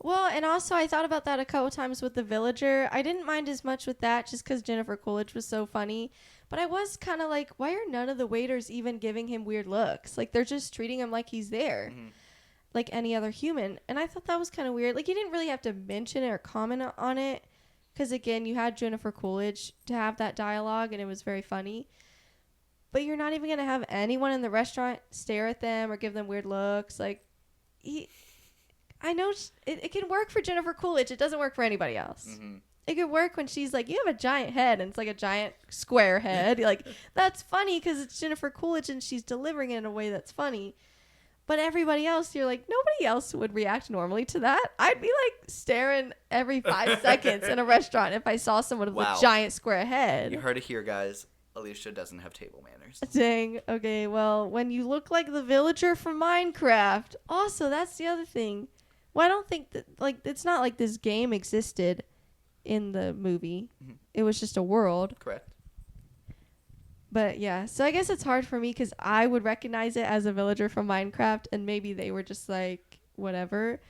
Well, and also I thought about that a couple times with the villager. I didn't mind as much with that just because Jennifer Coolidge was so funny. But I was kind of like, why are none of the waiters even giving him weird looks? Like, they're just treating him like he's there. Mhm. Like any other human. And I thought that was kind of weird. Like, you didn't really have to mention it or comment on it. Because, again, you had Jennifer Coolidge to have that dialogue, and it was very funny. But you're not even going to have anyone in the restaurant stare at them or give them weird looks. Like, I know it can work for Jennifer Coolidge. It doesn't work for anybody else. Mm-hmm. It could work when she's like, you have a giant head, and it's like a giant square head. You're like, that's funny because it's Jennifer Coolidge, and she's delivering it in a way that's funny. But everybody else, you're like, nobody else would react normally to that. I'd be like staring every 5 seconds in a restaurant if I saw someone with Wow. a giant square head. You heard it here, guys. Alicia doesn't have table manners. Dang. Okay, well, when you look like the villager from Minecraft. Also, that's the other thing. Well, I don't think that, like, it's not like this game existed in the movie. Mhm. It was just a world. Correct. But yeah, so I guess it's hard for me because I would recognize it as a villager from Minecraft, and maybe they were just like, whatever.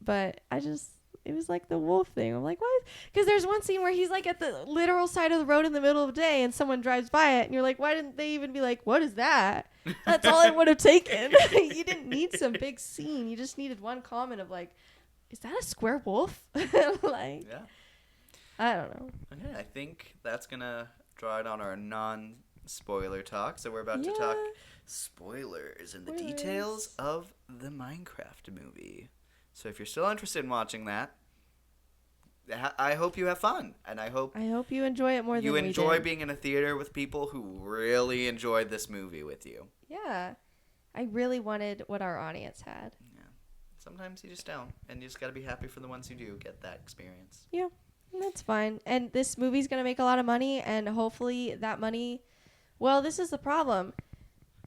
But it was like the wolf thing. I'm like, what? Because there's one scene where he's like at the literal side of the road in the middle of the day, and someone drives by it, and you're like, why didn't they even be like, what is that? That's all it would have taken. You didn't need some big scene. You just needed one comment of like, is that a square wolf? Like, Yeah. I don't know. Okay, I think that's going to draw it on our non-spoiler talk. So we're about to Yeah. talk spoilers and the Spoilers. details of the Minecraft movie. So if you're still interested in watching that, I hope you have fun. And I hope I hope you enjoy it more you than we enjoy did. being in a theater with people who really enjoyed this movie with you. Yeah. I really wanted what our audience had. Yeah. Sometimes you just don't. And you just got to be happy for the ones who do get that experience. Yeah, that's fine. And this movie's going to make a lot of money, and hopefully that money... Well, this is the problem.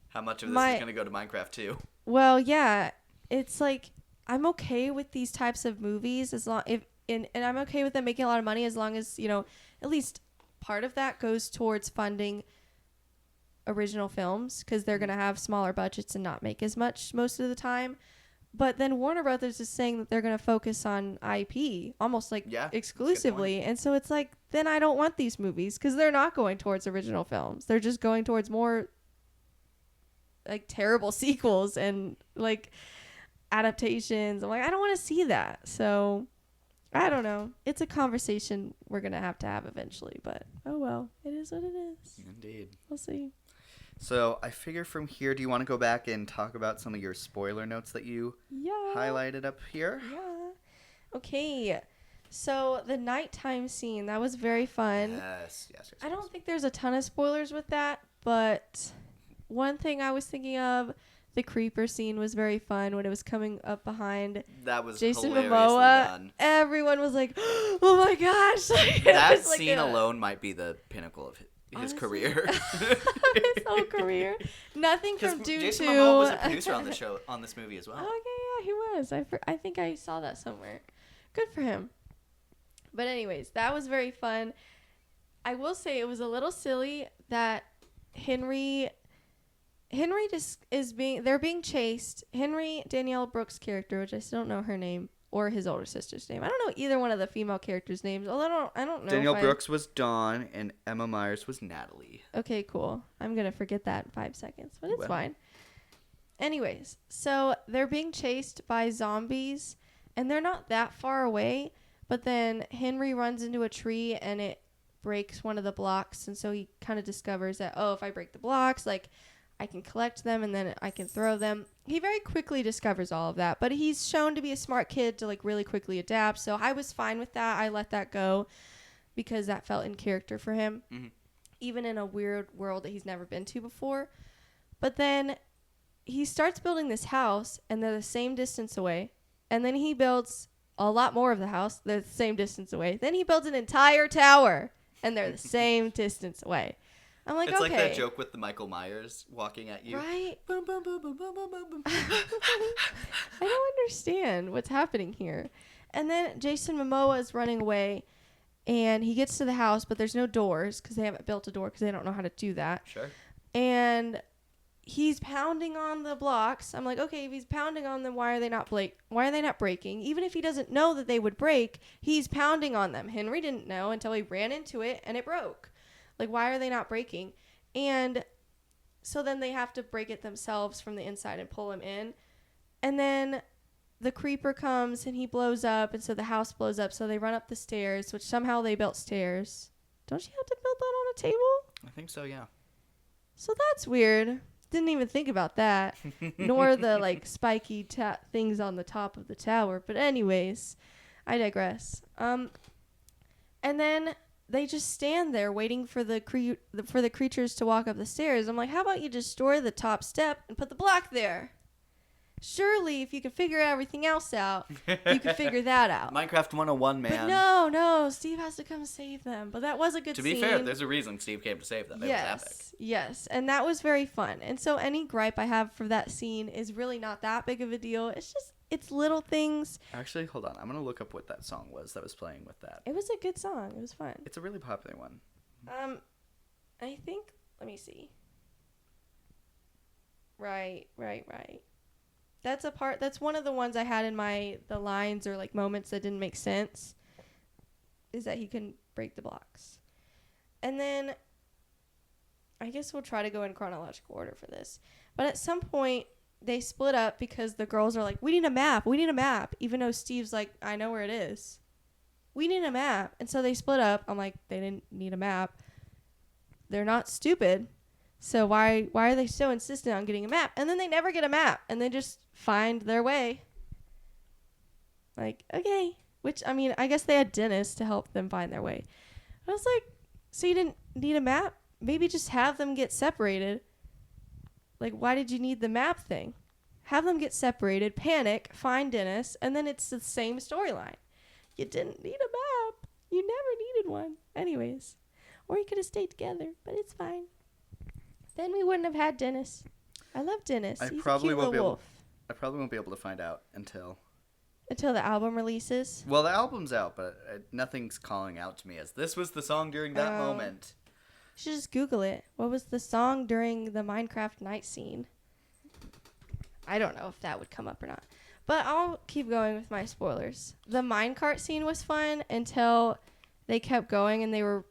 How much of this My- is going to go to Minecraft too? Well, yeah, it's like I'm okay with these types of movies as long and I'm okay with them making a lot of money as long as, at least part of that goes towards funding original films because they're going to have smaller budgets and not make as much most of the time. But then Warner Brothers is saying that they're going to focus on IP almost like Yeah, that's a good exclusively. And so it's like, then I don't want these movies because they're not going towards original films. They're just going towards more like terrible sequels and like adaptations. I'm like, I don't want to see that. So I don't know. It's a conversation we're going to have eventually, but oh well, it is what it is. Indeed. We'll see. So I figure from here, do you want to go back and talk about some of your spoiler notes that you Yeah. highlighted up here? Yeah. Okay. So the nighttime scene, that was very fun. Yes. I don't think there's a ton of spoilers with that, but one thing I was thinking of, the creeper scene was very fun when it was coming up behind That was Jason hilariously Momoa. done. Everyone was like, "Oh my gosh!" Like, it That was like scene a- alone might be the pinnacle of his Honestly. career. his whole career. Nothing Because from Dune Jason 2. Momoa was a producer on the show, on this movie as well. Okay, Yeah, he was. I think I saw that somewhere. Good for him. But anyways, that was very fun. I will say it was a little silly that Henry just they're being chased. Henry, Danielle Brooks' character, which I still don't know her name or his older sister's name. I don't know either one of the female characters' names. Although I don't know. Danielle Brooks was Dawn and Emma Myers was Natalie. Okay, cool. I'm going to forget that in 5 seconds, but it's Well. fine. Anyways, so they're being chased by zombies and they're not that far away, but then Henry runs into a tree and it breaks one of the blocks, and so he kind of discovers that, oh, if I break the blocks, like, I can collect them and then I can throw them. He very quickly discovers all of that, but he's shown to be a smart kid to, like, really quickly adapt, so I was fine with that. I let that go because that felt in character for him, even in a weird world that he's never been to before. But then he starts building this house, and they're the same distance away, and then he builds a lot more of the house. They're the same distance away. Then he builds an entire tower, and they're the same distance away. I'm like, It's okay. like that joke with the Michael Myers walking at you. Right? Boom, boom, boom, boom, boom, boom, boom, boom. I don't understand what's happening here. And then Jason Momoa is running away, and he gets to the house, but there's no doors because they haven't built a door because they don't know how to do that. Sure. And he's pounding on the blocks. I'm like, okay, if he's pounding on them, why are they not breaking? Even if he doesn't know that they would break, he's pounding on them. Henry didn't know until he ran into it and it broke. Like, why are they not breaking? And so then they have to break it themselves from the inside and pull him in. And then the creeper comes and he blows up, and so the house blows up. So they run up the stairs, which somehow they built stairs. Don't you have to build that on a table? I think so, yeah. So that's weird. Didn't even think about that. Nor the, like, spiky things on the top of the tower. But anyways, I digress. And then they just stand there waiting for the creatures to walk up the stairs. I'm like, how about you destroy the top step and put the block there? Surely, if you can figure everything else out, you can figure that out. Minecraft 101, man. But no, Steve has to come save them. But that was a good To scene. be fair, there's a reason Steve came to save them. It was epic. Yes, and that was very fun. And so any gripe I have for that scene is really not that big of a deal. It's little things. Actually, hold on. I'm going to look up what that song was that was playing with that. It was a good song. It was fun. It's a really popular one. I think, let me see. Right. That's one of the ones I had in the lines or, like, moments that didn't make sense, is that he couldn't break the blocks. And then I guess we'll try to go in chronological order for this. But at some point, they split up because the girls are like, we need a map, even though Steve's like, I know where it is. We need a map. And so they split up. I'm like, they didn't need a map. They're not stupid. So why are they so insistent on getting a map? And then they never get a map, and they just find their way. Like, okay. Which, I mean, I guess they had Dennis to help them find their way. I was like, so you didn't need a map? Maybe just have them get separated. Like, why did you need the map thing? Have them get separated, panic, find Dennis, and then it's the same storyline. You didn't need a map. You never needed one. Anyways. Or you could have stayed together, but it's fine. Then we wouldn't have had Dennis. I love Dennis. He's a cute little wolf. I probably won't be able to find out until the album releases. Well, the album's out, but nothing's calling out to me as this was the song during that moment. You should just Google it. What was the song during the Minecraft night scene? I don't know if that would come up or not. But I'll keep going with my spoilers. The minecart scene was fun until they kept going and they were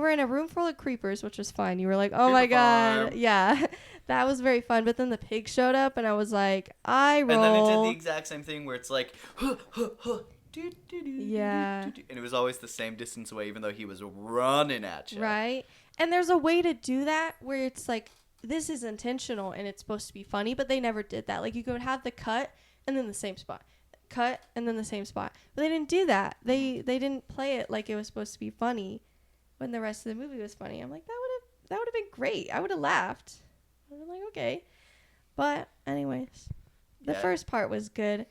in a room full of creepers, which was fun. You were like, oh my god. Yeah, that was very fun. But then the pig showed up, and I was like, I roll. And then it did the exact same thing where it's like, yeah. And it was always the same distance away, even though he was running at you. Right. And there's a way to do that where it's like, this is intentional, and it's supposed to be funny, but they never did that. Like, you could have the cut, and then the same spot. Cut, and then the same spot. But they didn't do that. They didn't play it like it was supposed to be funny when the rest of the movie was funny. I'm like, that would have been great. I would have laughed. I was like, okay. But anyways, the first part was good.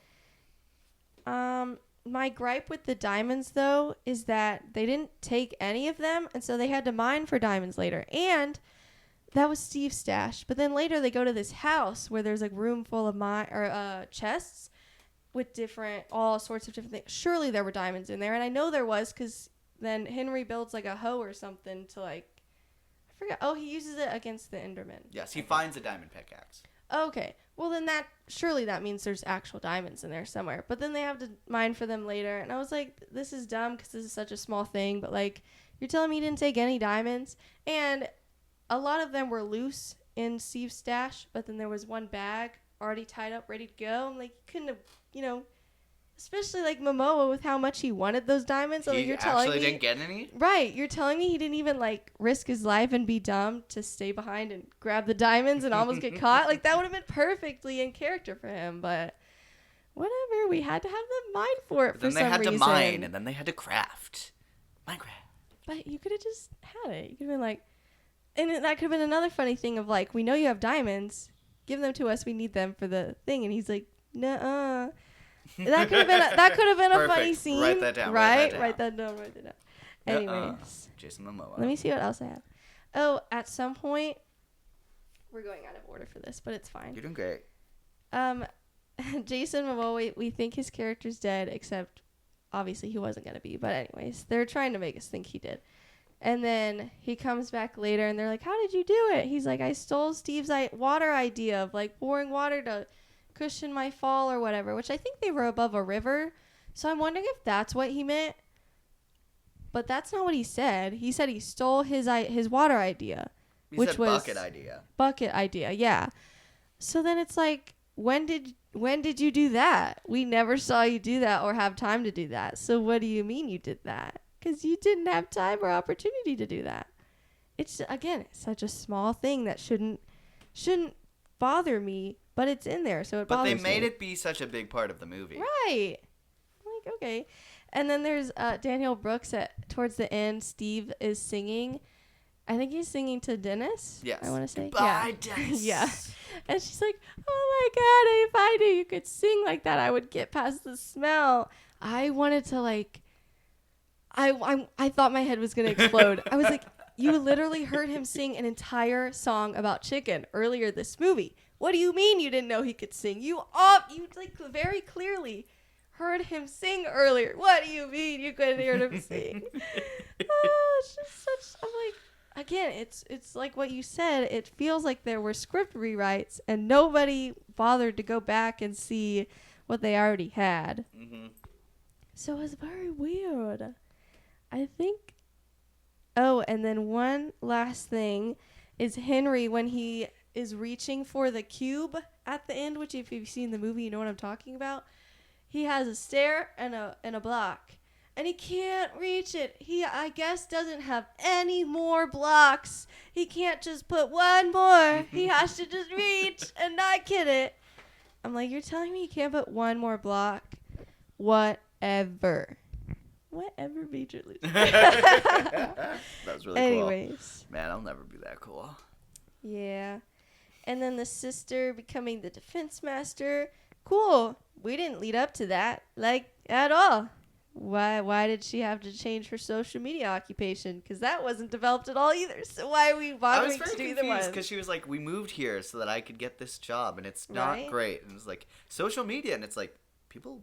My gripe with the diamonds, though, is that they didn't take any of them, and so they had to mine for diamonds later. And that was Steve's stash. But then later they go to this house where there's a room full of chests, with all sorts of different things. Surely there were diamonds in there, and I know there was because then Henry builds like a hoe or something to like, I forgot. Oh, he uses it against the Enderman. Yes, he finds a diamond pickaxe. Okay, well then surely that means there's actual diamonds in there somewhere. But then they have to mine for them later, and I was like, this is dumb because this is such a small thing. But like, you're telling me you didn't take any diamonds, and a lot of them were loose in Steve's stash, but then there was one bag already tied up, ready to go. I'm like, you couldn't have, especially like Momoa with how much he wanted those diamonds. So He like, you're telling actually me, didn't get any? right? You're telling me he didn't even like risk his life and be dumb to stay behind and grab the diamonds and almost get caught. Like that would have been perfectly in character for him, but whatever. We had to have them mine for it But for then they some had reason. to mine, and then they had to craft. Minecraft. But you could have just had it. You could have been like, and that could have been another funny thing of like, we know you have diamonds, give them to us. We need them for the thing. And he's like, nuh-uh. That could have been a funny Perfect. scene. Write that down, Right? write that Write that down. Nuh-uh. Anyways, Jason Momoa. let me see what else I have. Oh, at some point, we're going out of order for this, but it's fine. You're doing great. Jason Momoa, we think his character's dead, except obviously he wasn't going to be. But anyways, they're trying to make us think he did. And then he comes back later and they're like, how did you do it? He's like, I stole Steve's water idea of like pouring water to cushion my fall or whatever, which I think they were above a river. So I'm wondering if that's what he meant. But that's not what he said. He said he stole his water idea, He said bucket idea. Bucket idea, yeah. So then it's like, when did you do that? We never saw you do that or have time to do that. So what do you mean you did that? Because you didn't have time or opportunity to do that. It's, again, it's such a small thing that shouldn't bother me, but it's in there, so it But bothers they made me. it be such a big part of the movie. Right. Like, okay. And then there's Daniel Brooks towards the end. Steve is singing. I think he's singing to Dennis. Yes. I want to say. Bye, yeah. Dennis. Yeah. And she's like, oh my God, if I knew you could sing like that, I would get past the smell. I wanted to like, I thought my head was going to explode. I was like, you literally heard him sing an entire song about chicken earlier this movie. What do you mean you didn't know he could sing? You like very clearly heard him sing earlier. What do you mean you couldn't hear him sing? It's just such, I'm like, again, it's like what you said. It feels like there were script rewrites and nobody bothered to go back and see what they already had. Mm-hmm. So it was very weird. I think. Oh, and then one last thing is Henry when he is reaching for the cube at the end, which if you've seen the movie, you know what I'm talking about. He has a stair and a block, and he can't reach it. He, I guess, doesn't have any more blocks. He can't just put one more. He has to just reach and not get it. I'm like, you're telling me you can't put one more block? Whatever, Major League. That was really Anyways, cool. Man, I'll never be that cool. yeah. And then the sister becoming the defense master. Cool. We didn't lead up to that, like, at all. Why did she have to change her social media occupation? Because that wasn't developed at all either. So why are we I was bothering very to do the confused one? because she was like, we moved here so that I could get this job, and it's not Right? great. And it's like, social media, and it's like, people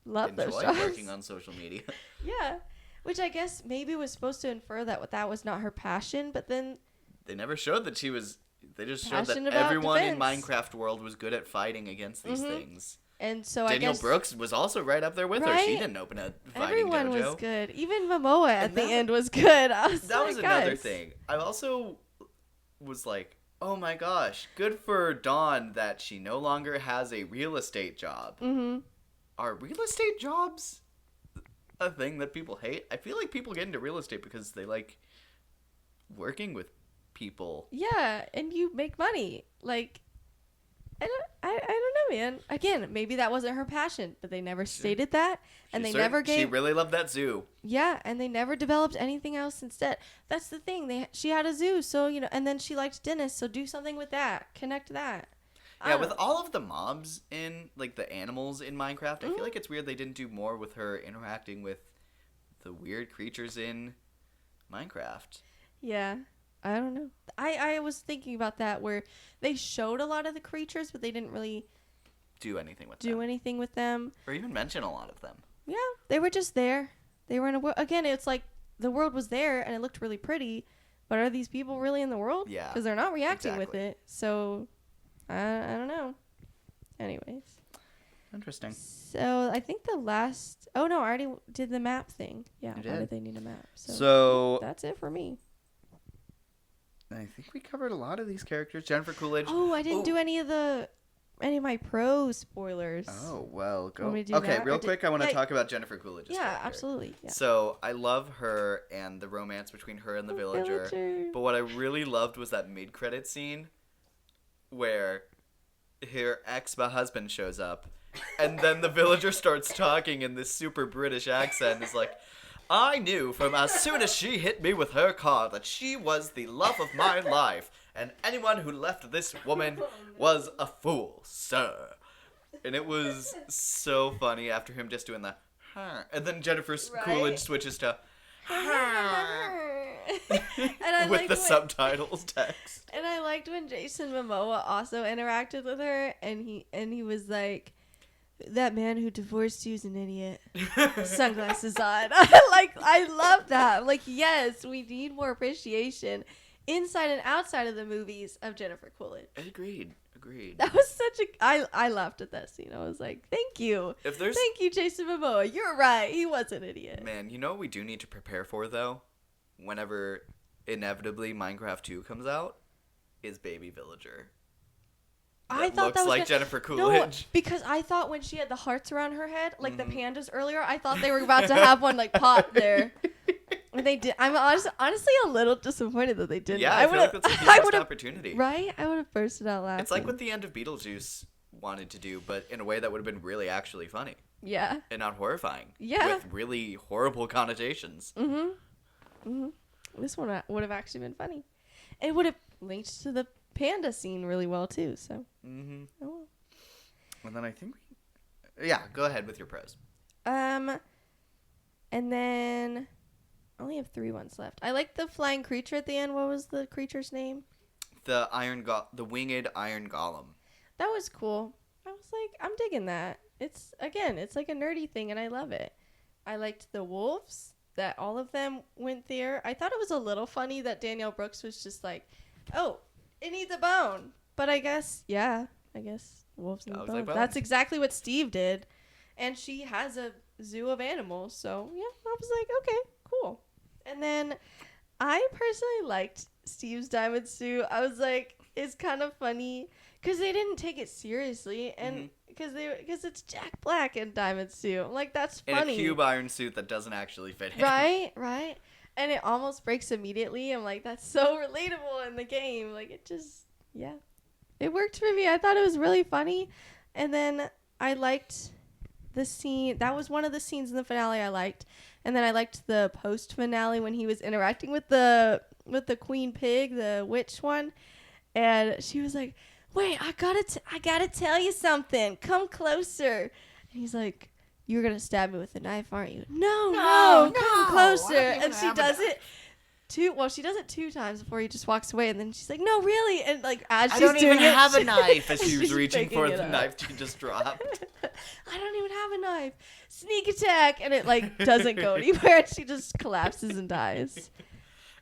Love those enjoy jobs. working on social media. Yeah. Which I guess maybe was supposed to infer that was not her passion, but then They never showed that she was. They just showed that Passionate about everyone in defense. Minecraft world was good at fighting against these Mhm. things. and so Daniel I guess Brooks was also right up there with her. She Right? didn't open a fighting everyone dojo. was good. Even Momoa at And the that- end was good. I was That like, was another guys. thing. I also was like, oh my gosh, good for Dawn that she no longer has a real estate job. Mm-hmm. Are real estate jobs a thing that people hate? I feel like people get into real estate because they like working with people. Yeah, and you make money. Like, I don't know, man. Again, maybe that wasn't her passion, but they never stated that, and they never She gave. really loved that zoo. Yeah, and they never developed anything else instead. That's the thing. She had a zoo, so and then she liked Dennis, so do something with that. Connect that. I Yeah, don't with know. all of the mobs in, like, the animals in Minecraft, I Mhm. feel like it's weird they didn't do more with her interacting with the weird creatures in Minecraft. Yeah, I don't know. I was thinking about that where they showed a lot of the creatures, but they didn't really do anything with do them. anything with them. Or even mention a lot of them. Yeah, they were just there. They were in a world. Again, it's like the world was there and it looked really pretty, but are these people really in the world? Yeah, because they're not reacting with exactly. it. So I don't know. Anyways, Interesting. so I think the last. Oh no, I already did the map thing. Yeah, You why did? did they need a map? So that's it for me. I think we covered a lot of these characters. Jennifer Coolidge. Oh, I didn't do any of my pro spoilers. Oh, well, go. Want me to do Okay, that, real or quick, I want to yeah, talk about Jennifer Coolidge's Yeah, character. absolutely. Yeah. So, I love her and the romance between her and the villager. But what I really loved was that mid-credit scene where her ex-husband shows up, and then the villager starts talking in this super British accent and is like, I knew from as soon as she hit me with her car that she was the love of my life, and anyone who left this woman was a fool, sir. And it was so funny after him just doing the, and then Jennifer Coolidge switches to, And I with liked the when- subtitles text. And I liked when Jason Momoa also interacted with her, and he was like, "That man who divorced you is an idiot." Sunglasses on. I love that. Like, yes, we need more appreciation inside and outside of the movies of Jennifer Coolidge. Agreed. That was such a. I laughed at that scene. I was like, "Thank you, If there's thank you, Jason Momoa. You're right. He was an idiot." Man, you know what we do need to prepare for, though? Whenever, inevitably, Minecraft 2 comes out, is Baby Villager. I That thought looks that was like gonna- Jennifer No, Coolidge. because I thought when she had the hearts around her head, like Mm-hmm. the pandas earlier, I thought they were about to have one like pop there. And they did. I'm honestly a little disappointed that they didn't. Yeah, I feel like would've- that's a I missed would've- opportunity. Right? I would have bursted out laughing. It's like what the end of Beetlejuice wanted to do, but in a way that would have been really actually funny Yeah. and not horrifying. Yeah. With really horrible connotations. This one would have actually been funny. It would have linked to the panda scene really well too. So. Mm-hmm. Oh well. And then I think yeah, go ahead with your pros. And then I only have 3 ones left. I like the flying creature at the end. What was the creature's name? The winged iron golem. That was cool. I was like, I'm digging that. It's like a nerdy thing, and I love it. I liked the wolves, that all of them went there. I thought it was a little funny that Danielle Brooks was just like, oh, it needs a bone. But I guess wolves need Dogs bones. like bones. That's exactly what Steve did. And she has a zoo of animals. So, yeah, I was like, okay, cool. And then I personally liked Steve's diamond suit. I was like, it's kind of funny because they didn't take it seriously, and because it's Jack Black in diamond suit. I'm like, that's In funny. a cube iron suit that doesn't actually fit him. Right. And it almost breaks immediately. I'm like, that's so relatable in the game. Like, it just, yeah, it worked for me. I thought it was really funny, and then I liked the scene. That was one of the scenes in the finale I liked. And then I liked the post finale when he was interacting with the queen pig, the witch one, and she was like, "Wait, I gotta tell you something. Come closer." And he's like, "You're gonna stab me with a knife, aren't you?" No, come closer. And she does it. She does it 2 times before he just walks away, and then she's like, "No, really," and like as she's doing it, a knife. As she was she's reaching picking for it the up. knife she just dropped. I don't even have a knife. Sneak attack, and it like doesn't go anywhere, and she just collapses and dies.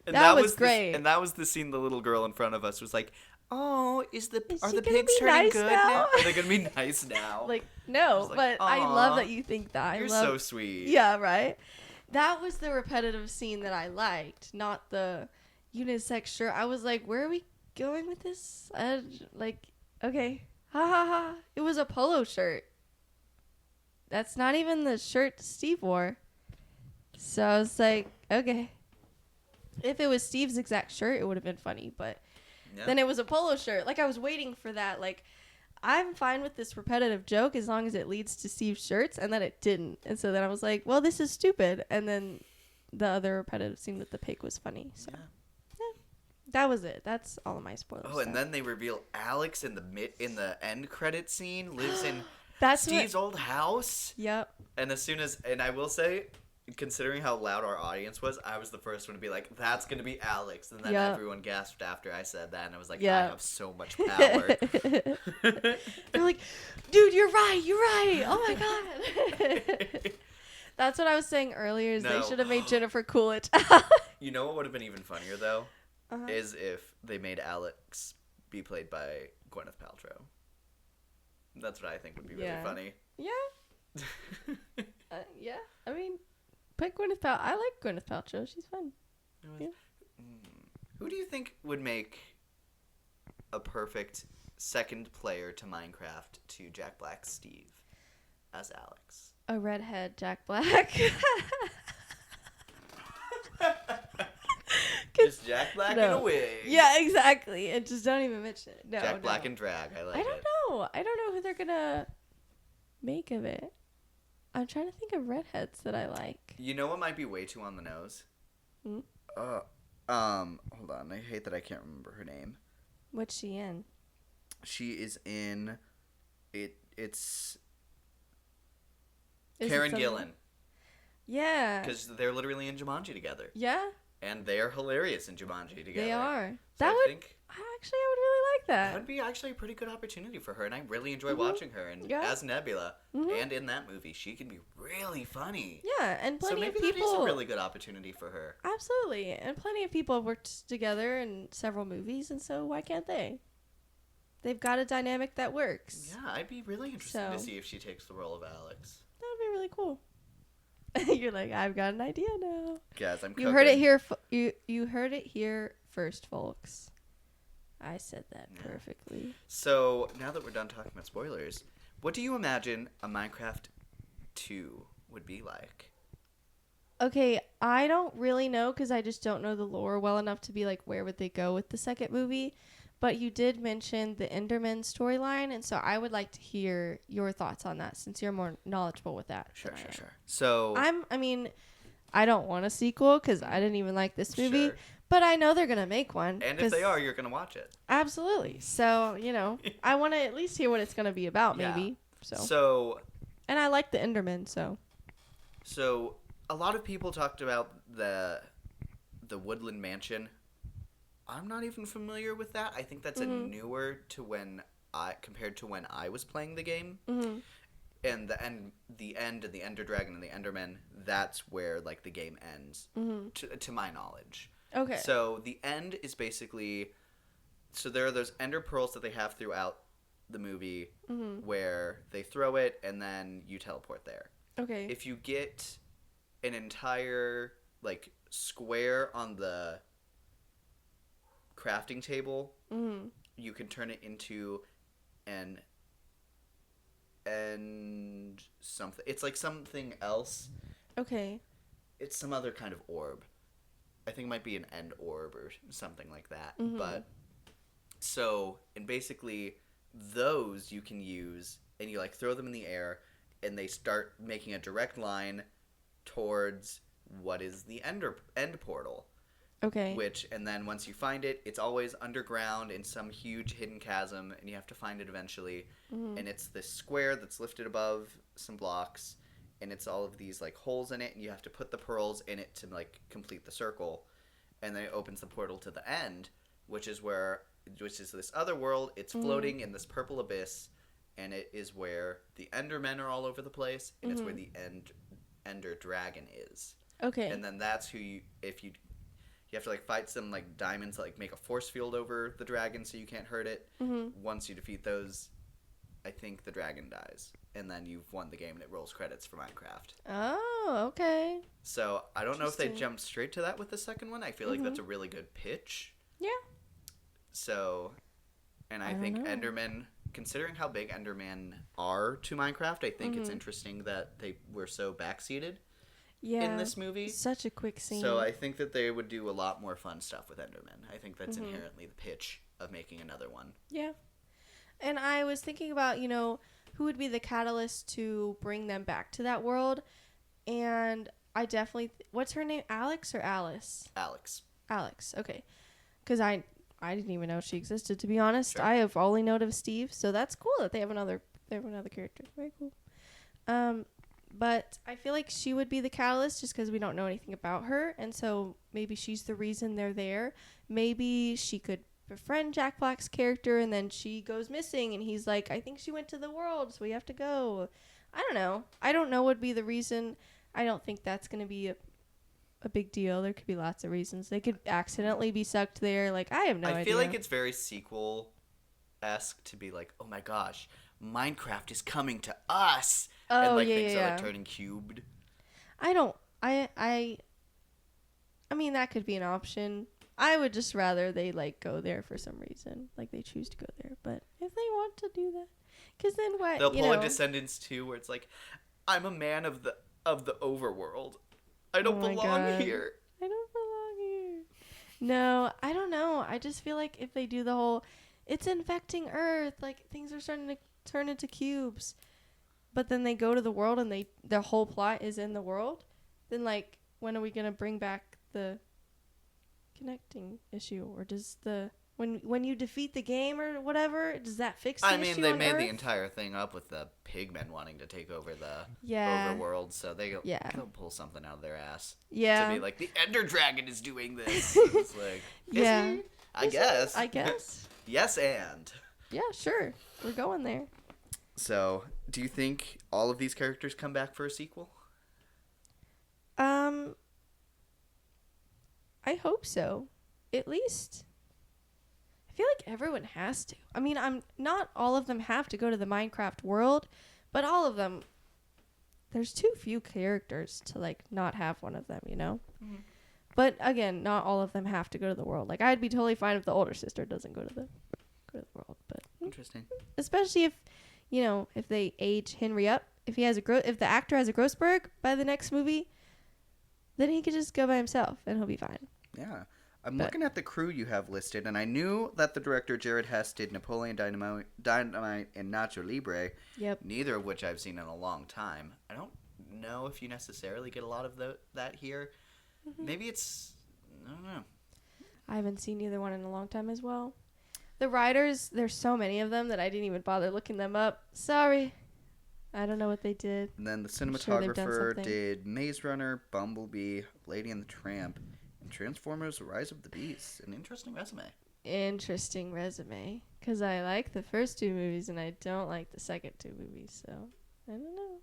And That was was great. And that was the scene the little girl in front of us was like, "Oh, are Is the she gonna pigs be turning nice good now?" Are they gonna be nice now?" Like, no, was like, but I love "Aw, that you think that. You're I love, so sweet. Yeah, right. That was the repetitive scene that I liked, not the unisex shirt. I was like, where are we going with this? Like, okay, ha ha ha. It was a polo shirt. That's not even the shirt Steve wore. So I was like, okay. If it was Steve's exact shirt, it would have been funny, but Yeah. then it was a polo shirt. Like, I was waiting for that. Like, I'm fine with this repetitive joke as long as it leads to Steve's shirts, and then it didn't. And so then I was like, well, this is stupid. And then the other repetitive scene with the pig was funny. So yeah. That was it. That's all of my spoilers. Oh, and then they reveal Alex in the end credit scene lives in that's Steve's old house. Yep. And I will say, considering how loud our audience was, I was the first one to be like, "That's gonna be Alex," and then Yeah. everyone gasped after I said that, and I was like, Yeah. "I have so much power." They're like, dude, you're right. Oh my god. That's what I was saying earlier. Is No. they should have made Jennifer Coolidge. You know what would have been even funnier though, Uh-huh. is if they made Alex be played by Gwyneth Paltrow. That's what I think would be really Yeah. funny. Yeah. Yeah. I mean, put Gwyneth Paltrow. I like Gwyneth Paltrow. She's fun. Yeah. Who do you think would make a perfect second player to Minecraft to Jack Black's Steve as Alex? A redhead Jack Black. Just Jack Black in a No. wig. Yeah, exactly. And just don't even mention it. No, Jack Black no. and drag. I like I it. don't know. I don't know who they're gonna make of it. I'm trying to think of redheads that I like. You know what might be way too on the nose? Hmm? Hold on. I hate that I can't remember her name. What's she in? She is in it's Is it Karen something- Gillan, Yeah. because they're literally in Jumanji together, Yeah, and they are hilarious in Jumanji together. they are. So That I would think actually, I would really like that that. would be actually a pretty good opportunity for her, and I really enjoy watching her. And Yeah. as Nebula, Mhm. and in that movie, she can be really funny. Yeah, and So plenty maybe of that people. is a really good opportunity for her. Absolutely, and plenty of people have worked together in several movies, and so why can't they? They've got a dynamic that works. Yeah, I'd be really interested to So- see if she takes the role of Alex. That would be really cool. You're like, I've got an idea now. Guys, I'm You heard it cooking. here. You heard it here first, folks. I said that Yeah. perfectly. So now that we're done talking about spoilers, what do you imagine a Minecraft 2 would be like? Okay, I don't really know because I just don't know the lore well enough to be like, where would they go with the second movie? But you did mention the Enderman storyline, and so I would like to hear your thoughts on that since you're more knowledgeable with that. Sure, than I sure, am. sure. So I mean, I don't want a sequel because I didn't even like this movie, Sure. but I know they're gonna make one. And if 'cause- they are, you're gonna watch it. absolutely. So I want to at least hear what it's gonna be about, Yeah. maybe. So And I like the Enderman, so a lot of people talked about the Woodland Mansion. I'm not even familiar with that. I think that's a newer to compared to when I was playing the game. Mhm. And the end and the Ender Dragon and the Enderman, that's where like the game ends, to my knowledge. okay. So the end is basically, so there are those Ender Pearls that they have throughout the movie where they throw it and then you teleport there. Okay. If you get an entire like square on the crafting table, you can turn it into an and something. It's like something else. Okay. It's some other kind of orb. I think it might be an end orb or something like that. But so, and basically those you can use and you like throw them in the air and they start making a direct line towards what is the end portal. Okay. And then once you find it, it's always underground in some huge hidden chasm, and you have to find it eventually. And it's this square that's lifted above some blocks, and it's all of these like holes in it, and you have to put the pearls in it to like complete the circle, and then it opens the portal to the end, which is this other world. It's floating in this purple abyss, and it is where the Endermen are all over the place, and it's where the Ender Dragon is. Okay. And then that's who you have to like fight some like diamonds that like make a force field over the dragon so you can't hurt it. Once you defeat those, I think the dragon dies, and then you've won the game and it rolls credits for Minecraft. Oh, okay. So I don't know if they Interesting. jumped straight to that with the second one. I feel like that's a really good pitch. Yeah. So, and I don't think know. Enderman, considering how big Endermen are to Minecraft, I think it's interesting that they were so backseated Yeah. in this movie. Such a quick scene. So I think that they would do a lot more fun stuff with Enderman. I think that's inherently the pitch of making another one. Yeah. And I was thinking about, who would be the catalyst to bring them back to that world. And I definitely... what's her name? Alex or Alice? Alex. Alex. Okay. Because I didn't even know she existed, to be honest. Sure. I have only known of Steve. So that's cool that they have another character. Very cool. But I feel like she would be the catalyst just because we don't know anything about her. And so maybe she's the reason they're there. Maybe she could befriend Jack Black's character and then she goes missing and he's like, I think she went to the world, so we have to go. I don't know. I don't know what would be the reason. I don't think that's going to be a big deal. There could be lots of reasons. They could accidentally be sucked there. Like, I have no idea. I feel like it's very sequel-esque to be like, oh my gosh, Minecraft is coming to us. Oh, and like yeah, things yeah, are like yeah. turning cubed. I mean, that could be an option. I would just rather they like go there for some reason, like they choose to go there. But if they want to do that, because then what? They'll you pull know, a Descendants 2 where it's like, I'm a man of the overworld. I don't Oh my belong God. here. I don't belong here. No, I don't know. I just feel like if they do the whole, it's infecting Earth, like things are starting to turn into cubes, but then they go to the world and their whole plot is in the world, then like when are we gonna bring back the connecting issue, or does the when you defeat the game or whatever, does that fix the I issue mean, they on made Earth? the entire thing up with the pigmen wanting to take over the Yeah. overworld, so they'll pull something out of their ass Yeah. to be like, the Ender Dragon is doing this. It's like, is Yeah. he? I guess. I guess. Yes, and. Yeah, sure. We're going there. So, do you think all of these characters come back for a sequel? I hope so. At least. I feel like everyone has to. I mean, not all of them have to go to the Minecraft world, but all of them. There's too few characters to like not have one of them, you know? Mm-hmm. But again, not all of them have to go to the world. Like I'd be totally fine if the older sister doesn't go to the world, but Interesting. especially if, you know, if they age Henry up, if the actor has a Grossberg by the next movie, then he could just go by himself and he'll be fine. Yeah. I'm But- looking at the crew you have listed, and I knew that the director Jared Hess did Napoleon Dynamite and Nacho Libre, Yep. neither of which I've seen in a long time. I don't know if you necessarily get a lot of that here. Mm-hmm. Maybe it's... I don't know. I haven't seen either one in a long time as well. The writers, there's so many of them that I didn't even bother looking them up. Sorry. I don't know what they did. And then the I'm sure they've done cinematographer something. did Maze Runner, Bumblebee, Lady and the Tramp, and Transformers: Rise of the Beasts. An interesting resume. Interesting resume. Because I like the first two movies and I don't like the second two movies. So, I don't know.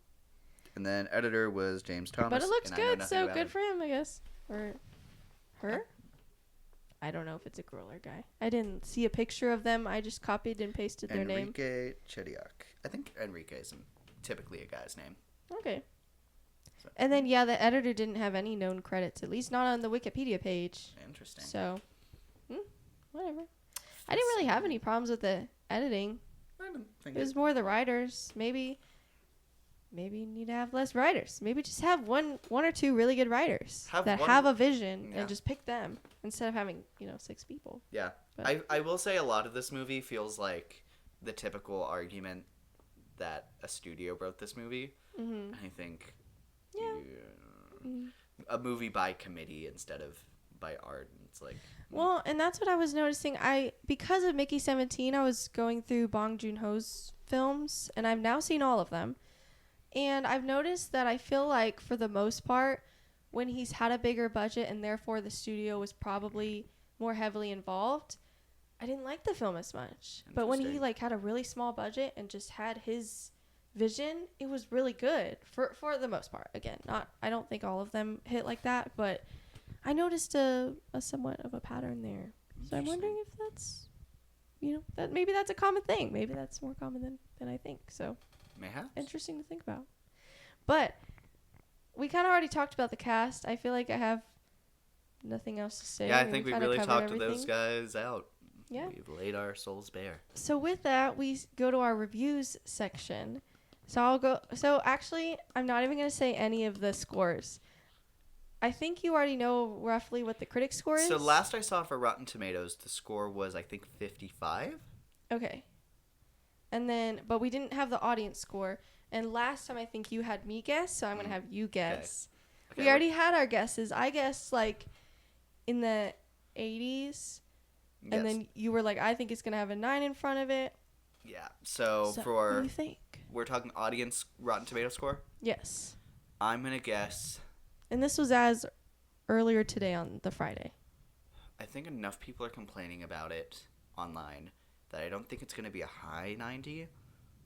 And then editor was James Thomas. But it looks and I know good, nothing so about good him. for him, I guess. Or her? I don't know if it's a girl or guy. I didn't see a picture of them. I just copied and pasted their name. Enrique Chediak. I think Enrique is typically a guy's name. Okay. So- And then, yeah, the editor didn't have any known credits, at least not on the Wikipedia page. Interesting. So, whatever. I didn't really have any problems with the editing. I don't think It was more the writers. Maybe you need to have less writers. Maybe just have one or two really good writers Have that one- have a vision Yeah. and just pick them instead of having, 6 people. Yeah. But- I will say a lot of this movie feels like the typical argument that a studio wrote this movie. Mm-hmm. I think Yeah. a movie by committee instead of by art. It's like, Well, and that's what I was noticing. Because of Mickey 17, I was going through Bong Joon-ho's films, and I've now seen all of them. And I've noticed that I feel like, for the most part, when he's had a bigger budget and therefore the studio was probably more heavily involved, I didn't like the film as much. But when he Interesting. had a really small budget and just had his vision, it was really good for the most part. Again, I don't think all of them hit like that, but I noticed a somewhat of a pattern there. So I'm wondering if that's, that maybe that's a common thing. Maybe that's more common than I think. So mayhaps. interesting to think about. But we kind of already talked about the cast. I feel like I have nothing else to say. Yeah, I mean, think we kinda really covered talked to those everything. guys out. Yeah. We've laid our souls bare. So with that, we go to our reviews section. So actually, I'm not even going to say any of the scores. I think you already know roughly what the critic score is. So last I saw for Rotten Tomatoes, the score was, I think, 55. Okay. And then, but we didn't have the audience score. And last time I think you had me guess, so I'm going to have you guess. Okay, We already had our guesses. I guessed like in the 80s. Yes. And then you were like, I think it's going to have a 9 in front of it. Yeah. So So what do for... you think? We're talking audience Rotten Tomato score? Yes. I'm gonna guess. And this was as earlier today on the Friday. I think enough people are complaining about it online that I don't think it's gonna be a high 90,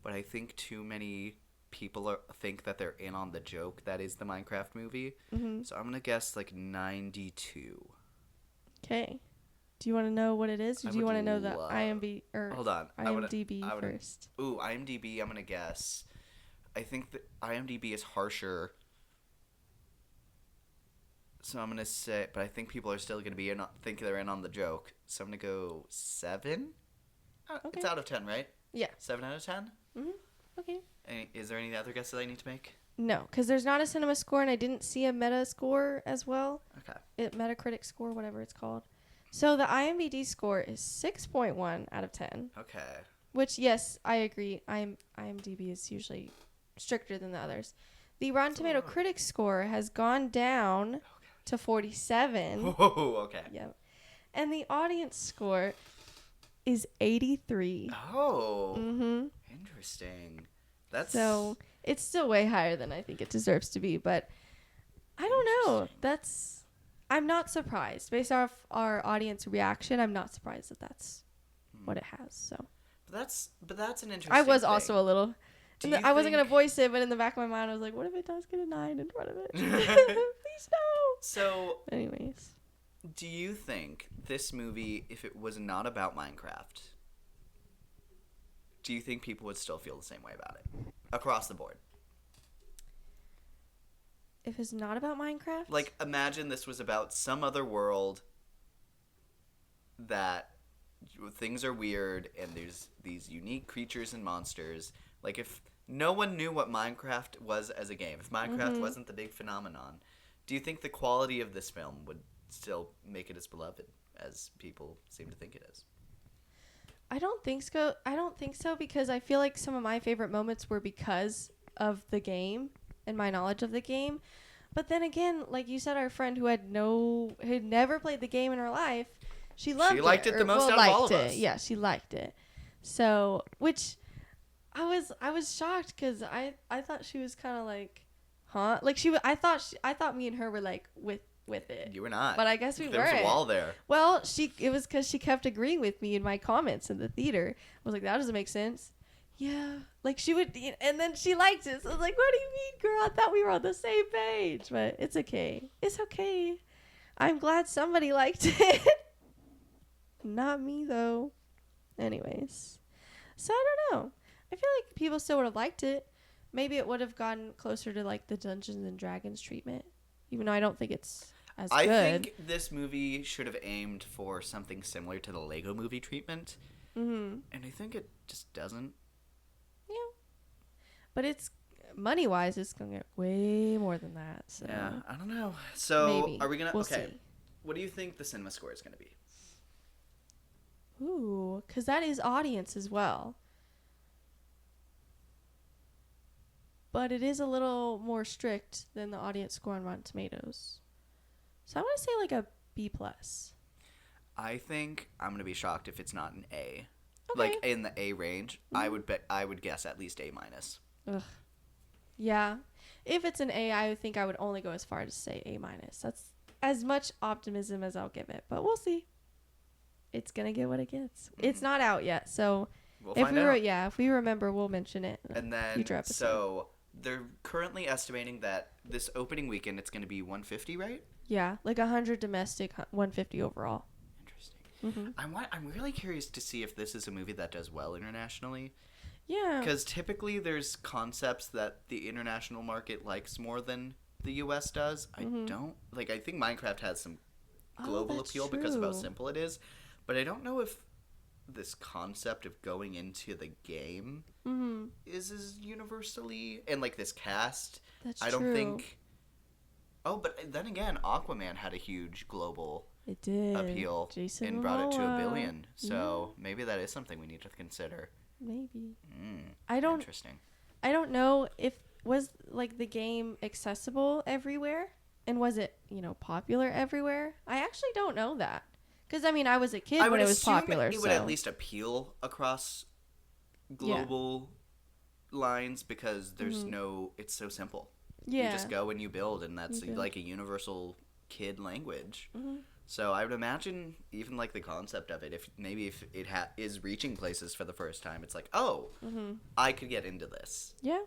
but I think too many people think that they're in on the joke that is the Minecraft movie. Mm-hmm. So I'm gonna guess like 92. Okay. Do you want to know what it is? Or I do you would want to know the love- IMDb or Hold on. IMDb I would- first? Ooh, IMDb. I'm gonna guess. I think that IMDb is harsher. So I'm gonna say, but I think people are still gonna be think they're in on the joke. So I'm gonna go 7. It's Okay. out of 10, right? Yeah. 7 out of 10. Okay. Is there any other guesses I need to make? No, because there's not a cinema score, and I didn't see a meta score as well. Okay. Metacritic score, whatever it's called. So the IMDb score is 6.1 out of 10. Okay. Which, yes, I agree. IMDb is usually stricter than the others. The Rotten Tomato Critics score has gone down to 47. Whoa. Okay. Yep. And the audience score is 83. Oh. Mm-hmm. Interesting. That's So it's still way higher than I think it deserves to be, but I don't know. I'm not surprised. Based off our audience reaction, I'm not surprised that that's what it has. So But that's an interesting. I was thing. also a little. Do you I wasn't gonna think- voice it, but in the back of my mind, I was like, "What if it does get a 9 in front of it? Please no." So, Anyways, do you think this movie, if it was not about Minecraft, do you think people would still feel the same way about it across the board? if it's not about Minecraft, Like, imagine this was about some other world that things are weird and there's these unique creatures and monsters. Like, if no one knew what Minecraft was as a game, if Minecraft wasn't the big phenomenon, do you think the quality of this film would still make it as beloved as people seem to think it is? I don't think so. I don't think so because I feel like some of my favorite moments were because of the game and my knowledge of the game. But then again, like you said, our friend who had never played the game in her life, she loved it. She liked it the most out of liked all of it. us. Yeah, she liked it. So, which I was shocked because I thought she was kind of like, huh? Like I thought me and her were like with it. You were not. But I guess we There was weren't. a wall there. Well, it was because she kept agreeing with me in my comments in the theater. I was like, that doesn't make sense. Yeah. Like she would, and then she liked it. So I was like, what do you mean, girl? I thought we were on the same page. But it's okay. It's okay. I'm glad somebody liked it. Not me, though. Anyways. So I don't know. I feel like people still would have liked it. Maybe it would have gotten closer to like the Dungeons and Dragons treatment. Even though I don't think it's as I good. think this movie should have aimed for something similar to the Lego movie treatment. Mm-hmm. And I think it just doesn't. Yeah. But it's money-wise, it's going to get way more than that. So Yeah, I don't know. So, maybe. are we going to... We'll Okay. see. What do you think the cinema score is going to be? Ooh, because that is audience as well. But it is a little more strict than the audience score on Rotten Tomatoes. So I'm going to say like a B+. I think I'm going to be shocked if it's not an A. Okay. Like, in the A range. I would guess at least A-. Ugh. Yeah. If it's an A, I think I would only go as far as to say A-. That's as much optimism as I'll give it. But we'll see. It's going to get what it gets. It's not out yet, so... We'll if find we out. if we remember, we'll mention it. in a And then, future episode. so, they're currently estimating that this opening weekend it's going to be 150, right? Yeah, like 100 domestic, 150 overall. Interesting. I'm really curious to see if this is a movie that does well internationally. Yeah. Because typically there's concepts that the international market likes more than the U.S. does. I don't... Like, I think Minecraft has some global that's appeal because of how true. simple it is. But I don't know if this concept of going into the game is as universally... And, like, this cast... That's I don't true. think... Oh, but then again, Aquaman had a huge global It did. appeal Jason and brought it to Momoa. $1 billion. So maybe that is something we need to consider. Maybe. I don't Interesting. know if was like the game accessible everywhere and was it, popular everywhere? I actually don't know that. Cuz I mean, I was a kid when it was popular, it would at least appeal across global lines because there's no... It's so simple. You Yeah. just go and you build, and that's You build. like a universal kid language. Mm-hmm. So I would imagine even like the concept of it, if it is reaching places for the first time, it's like, oh, I could get into this. Yeah.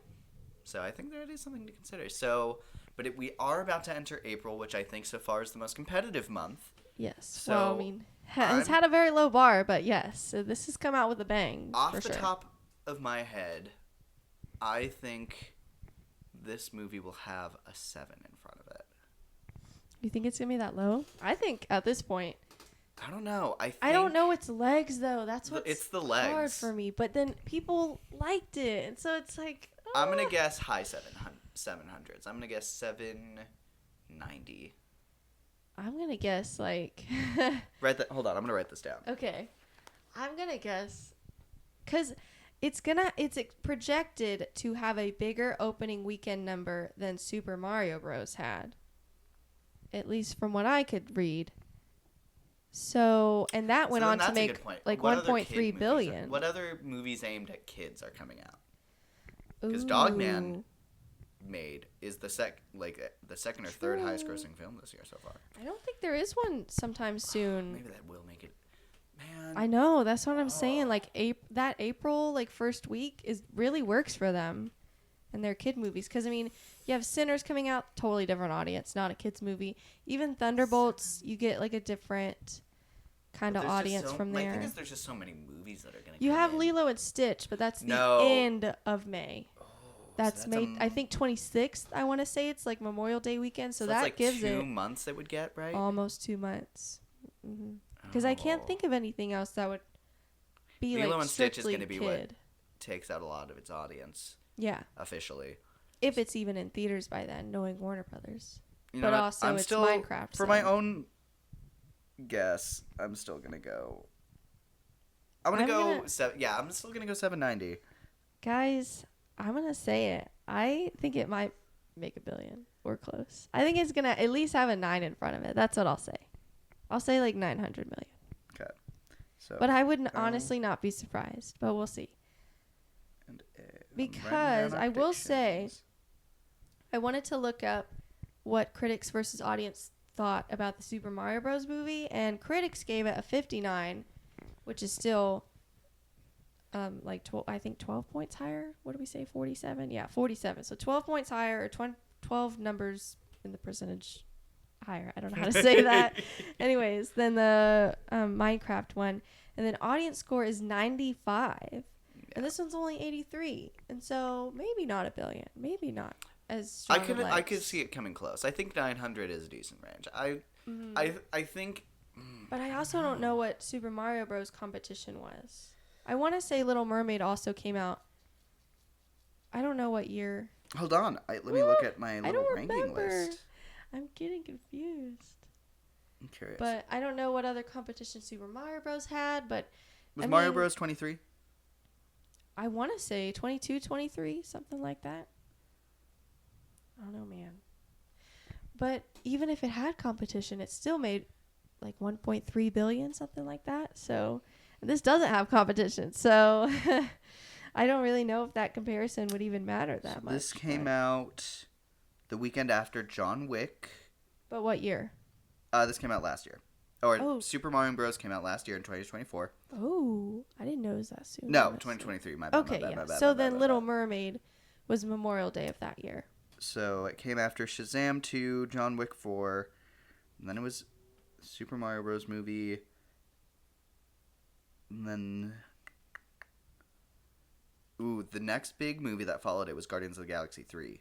So I think that is something to consider. So, but we are about to enter April, which I think so far is the most competitive month. Yes. So, well, I mean, it's I'm- had a very low bar, but yes, so this has come out with a bang. Off for the sure. top of my head, I think this movie will have a 7 in front of it. You think it's gonna be that low? I think at this point, I don't know. I don't know its legs though. That's what's It's the hard legs. for me. But then people liked it, and so it's like. I'm ah. gonna guess high 700s. I'm gonna guess 790. I'm gonna guess like. Hold on. I'm gonna write this down. Okay, I'm gonna guess, cause it's projected to have a bigger opening weekend number than Super Mario Bros. Had. At least from what I could read. So, and that went So then on to that's a make good point. like What other 1.3 kid billion. movies what other movies aimed at kids are coming out? 'Cause Dogman Ooh. Made is the second or third highest grossing film this year so far. I don't think there is one sometime soon. Maybe that will make it. Man, I know, that's what I'm saying. Like that April like first week is really works for them and their kid movies, cuz I mean, you have Sinners coming out, totally different audience, not a kids movie. Even Thunderbolts, you get like a different kind of there's just audience so- from My there. thing is, there's just so many movies that are gonna. You come have in. Lilo and Stitch, but that's the No. end of May. That's that's May, I think 26th. I want to say it's like Memorial Day weekend, so that's that like gives 2 it months it would get, right? almost 2 months. Because I can't Oh. think of anything else that would be Lilo like and Stitch is strictly gonna be kid. what takes out a lot of its audience Yeah, officially. if it's even in theaters by then, knowing Warner Brothers. You But know what? also I'm it's still, Minecraft, For my so- own guess, I'm still gonna go. I'm I'm gonna go. gonna- I'm still gonna go 790. Guys, I'm gonna say it. I think it might make $1 billion or close. I think it's gonna at least have a 9 in front of it. That's what I'll say. I'll say like 900 million. Okay. So. But I would honestly not be surprised. But we'll see. and, I'm writing Because down I will say, predictions. I wanted to look up what critics versus audience thought about the Super Mario Bros. Movie, and critics gave it a 59, which is still like 12, I think 12 points higher. What do we say? 47? Yeah, 47. So 12 points higher, or 12 numbers in the percentage higher. I don't know how to say that. Anyways, then the Minecraft one, and then audience score is 95. And this one's only 83, and so maybe not $1 billion, maybe not as strong. I could see it coming close. I think 900 is a decent range. I think. But I also don't know what Super Mario Bros. Competition was. I want to say Little Mermaid also came out. I don't know what year. Hold on. Let me look at my I little don't ranking remember. list. I'm getting confused. I'm curious. But I don't know what other competition Super Mario Bros. Had. But was I Mario mean, Bros 23? I want to say 22, 23, something like that. I don't know, man. But even if it had competition, it still made like 1.3 billion, something like that. So this doesn't have competition. So I don't really know if that comparison would even matter that much. This came out the weekend after John Wick. But what year? This came out last year. Or Oh. Super Mario Bros. Came out last year in 2024. Oh, I didn't know it was that soon. No, honestly. 2023. My bad. Okay, my bad, yeah. my bad, So my bad, then my Little bad. Mermaid was Memorial Day of that year. So it came after Shazam 2, John Wick 4, and then it was Super Mario Bros. Movie, and then the next big movie that followed it was Guardians of the Galaxy 3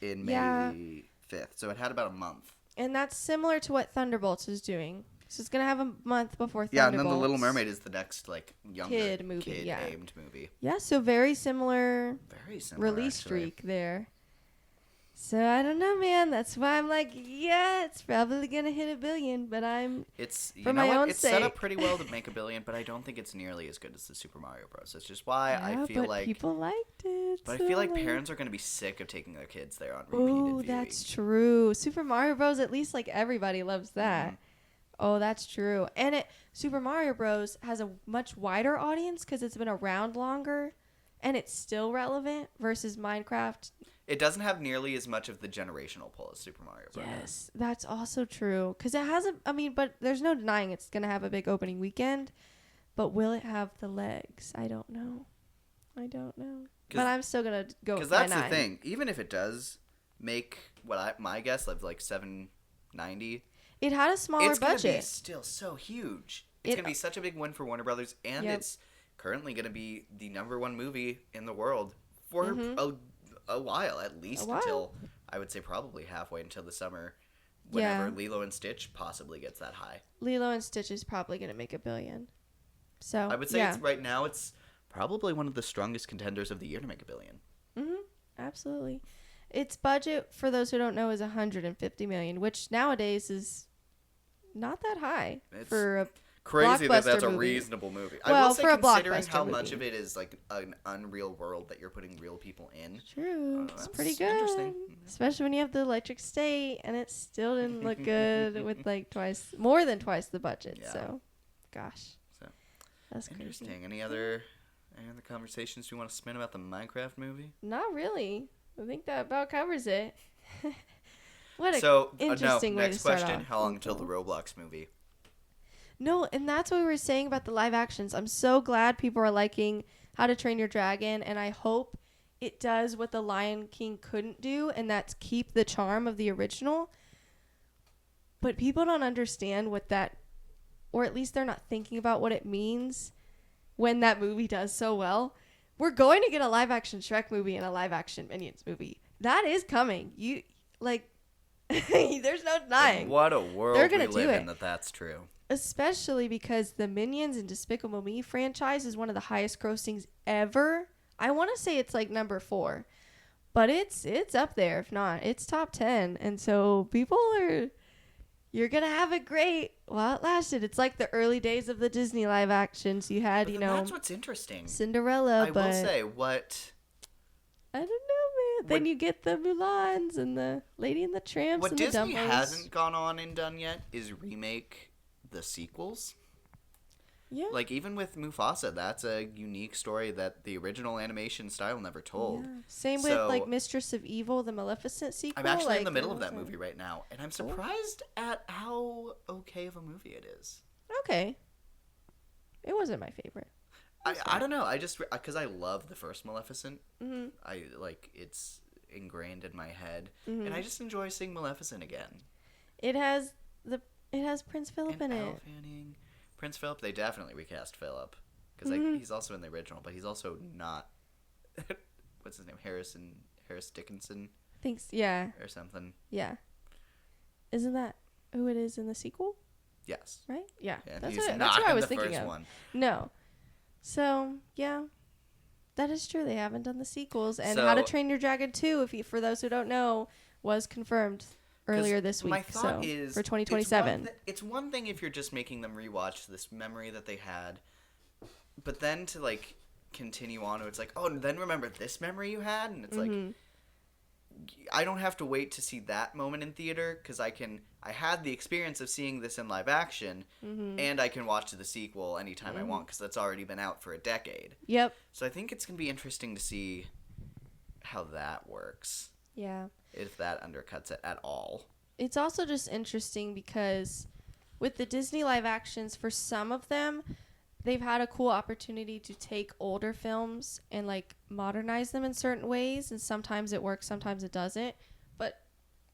in Yeah. May 5th. So it had about a month. And that's similar to what Thunderbolts is doing. So it's going to have a month before Thunderbolts. Yeah, and then The Little Mermaid is the next like younger Kid movie, yeah. aimed movie. Yeah, so very similar Very similar. release actually. streak there. So I don't know, man. That's why I'm like, yeah, it's probably gonna hit $1 billion, but I'm It's you For know my what? own It's set up sake. pretty well to make $1 billion, but I don't think it's nearly as good as the Super Mario Bros. That's just why yeah, I feel but like. people liked it. But I so feel like I'm parents are gonna be sick of taking their kids there on repeated Oh, viewing. that's true. Super Mario Bros. At least like everybody loves that. Mhm. Oh, that's true. And Super Mario Bros. Has a much wider audience because it's been around longer, and it's still relevant versus Minecraft. It doesn't have nearly as much of the generational pull as Super Mario Bros. Yes, that's also true. Because it has but there's no denying it's going to have a big opening weekend. But will it have the legs? I don't know. But I'm still going to go with Because that's my the 9. thing. Even if it does make my guess of like $790, It had a smaller it's going to be budget. still so huge. It's going to be such a big win for Warner Brothers, and Yep. it's currently going to be the #1 movie in the world for a while, at least until, I would say probably halfway until the summer, whenever Yeah. Lilo and Stitch possibly gets that high. Lilo and Stitch is probably going to make $1 billion. So I would say yeah. right now it's probably one of the strongest contenders of the year to make $1 billion. Absolutely. Its budget, for those who don't know, is $150 million, which nowadays is not that high It's for a crazy that that's blockbuster a movie. reasonable movie. I Well, will say, for a considering blockbuster how much movie. of it is like an unreal world that you're putting real people in. True. It's that's pretty good. interesting. Especially when you have the electric state and it still didn't look good with like more than twice the budget. Yeah. So, gosh. So, That's crazy. interesting. Any other conversations you want to spin about the Minecraft movie? Not really. I think that about covers it. What a So, interesting no, way next to start question. off. How long until the Roblox movie? No, and that's what we were saying about the live actions. I'm so glad people are liking How to Train Your Dragon, and I hope it does what The Lion King couldn't do, and that's keep the charm of the original. But people don't understand what that, or at least they're not thinking about what it means when that movie does so well. We're going to get a live action Shrek movie and a live action Minions movie. That is coming. There's no denying. What a world They're we gonna do live in it. that's true. Especially because the Minions and Despicable Me franchise is one of the highest grossings ever. I want to say it's like number 4, but it's up there. If not, it's top 10. And so you're going to have it great while it lasted. It's like the early days of the Disney live actions. You had, But then that's what's interesting. Cinderella, I but will say, what I don't know, man. Then What- you get the Mulans and the Lady and the Tramps what and Disney the Dumplings. hasn't gone on and done yet is remake the sequels. Yeah. Like, even with Mufasa, that's a unique story that the original animation style never told. Yeah. Same with So- like Mistress of Evil, the Maleficent sequel. I'm actually in the like, middle of that also- movie right now, and I'm surprised at how okay of a movie it is. Okay. It wasn't my favorite. I don't know. I just because I love the first Maleficent. Mm-hmm. I like it's ingrained in my head, and I just enjoy seeing Maleficent again. It has Prince Philip And in Elle it. Fanning, Prince Philip. They definitely recast Philip because Mm-hmm. he's also in the original, but he's also not. What's his name? Harris Dickinson Thanks. Yeah. or something. Yeah. Isn't that who it is in the sequel? Yes. Right? Yeah. And That's he's what not I in was the thinking first of. one. No. So yeah, that is true. They haven't done the sequels, and How to So- Train Your Dragon 2, for those who don't know, was confirmed 'Cause earlier this week. My thought so is for 2027. It's one thing if you're just making them rewatch this memory that they had, but then to like continue on, it's like, oh, and then remember this memory you had, and it's Mm-hmm. like, I don't have to wait to see that moment in theater because I had the experience of seeing this in live action, Mm-hmm. and I can watch the sequel anytime I want because that's already been out for a decade. Yep. So I think it's gonna be interesting to see how that works, Yeah. if that undercuts it at all. It's also just interesting because with the Disney live actions, for some of them, they've had a cool opportunity to take older films and like modernize them in certain ways, and sometimes it works, sometimes it doesn't. But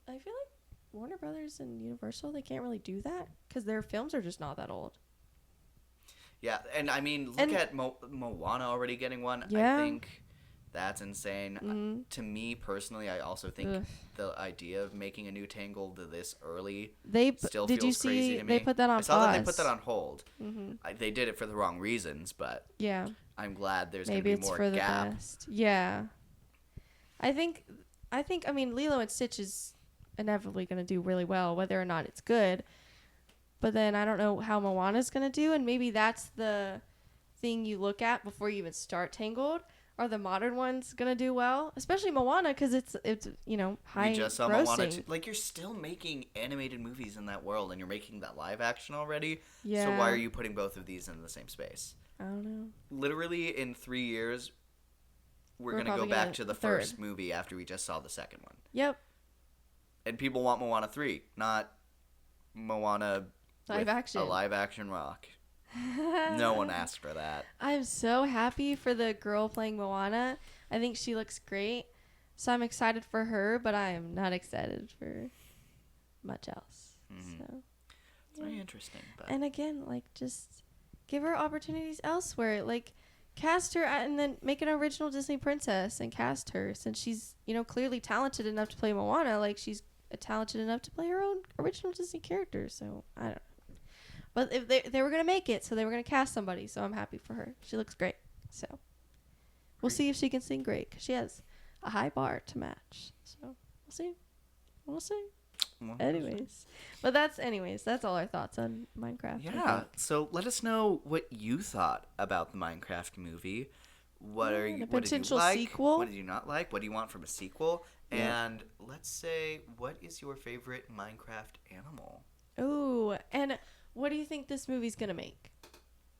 I feel like Warner Brothers and Universal, they can't really do that because their films are just not that old. Yeah, and I mean, look And- at Moana already getting one. Yeah. I think that's insane. Mhm. To me personally, I also think Ugh. the idea of making a new Tangled this early They still did you feels crazy see to me. they put that on I saw that they put pause. that on hold. Mm-hmm. They did it for the wrong reasons, but Yeah. I'm glad there's Maybe going to it's be more for the gap. best. Yeah. I think I mean Lilo and Stitch is inevitably going to do really well whether or not it's good. But then I don't know how Moana's going to do, and maybe that's the thing you look at before you even start Tangled. Are the modern ones going to do well? Especially Moana cuz it's high We just saw grossing. Moana. Like, you're still making animated movies in that world, and you're making that live action already. Yeah. So why are you putting both of these in the same space? I don't know. Literally in 3 years, we're gonna go probably back gonna to the third. first movie after we just saw the second one. Yep. And people want Moana 3, not Moana Live with action. a live action rock. No one asked for that. I'm so happy for the girl playing Moana. I think she looks great. So I'm excited for her, but I am not excited for much else. So, It's very interesting. But and again, like, just give her opportunities elsewhere. Like, cast her and then make an original Disney princess and cast her, since she's, you know, clearly talented enough to play Moana. Like, she's talented enough to play her own original Disney character. So I don't know. But if they were gonna make it, so they were gonna cast somebody. So I'm happy for her. She looks great. So we'll see if she can sing great, because she has a high bar to match. So we'll see. We'll see. Anyways, that's all our thoughts on Minecraft. I yeah, think. so let us know what you thought about the Minecraft movie. What Yeah, the what did you potential like? sequel. What did you not like? What do you want from a sequel? Yeah. And let's say, what is your favorite Minecraft animal? Ooh, and what do you think this movie's gonna make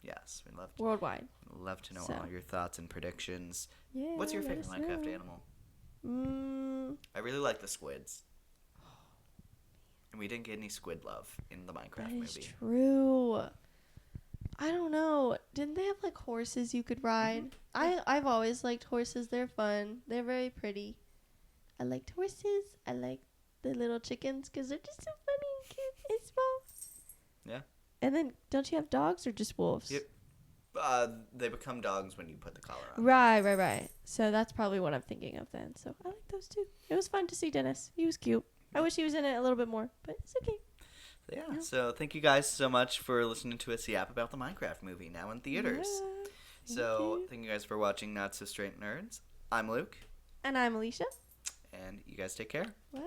Yes, we'd worldwide? love to know So. all your thoughts and predictions. Yeah. What's your let favorite us Minecraft know. animal? I really like the squids. And we didn't get any squid love in the Minecraft That is movie. true. I don't know. Didn't they have like horses you could ride? I've always liked horses. They're fun. They're very pretty. I liked horses. I like the little chickens because they're just so funny and cute and small. Yeah. And then don't you have dogs or just wolves? Yep. They become dogs when you put the collar on. Right. So that's probably what I'm thinking of then. So I like those too. It was fun to see Dennis. He was cute. I wish he was in it a little bit more, but it's okay. Yeah. So thank you guys so much for listening to us yap about the Minecraft movie now in theaters. Yeah, Thank you guys for watching Not So Straight Nerds. I'm Luke, And I'm Alicia. and you guys take care. Bye.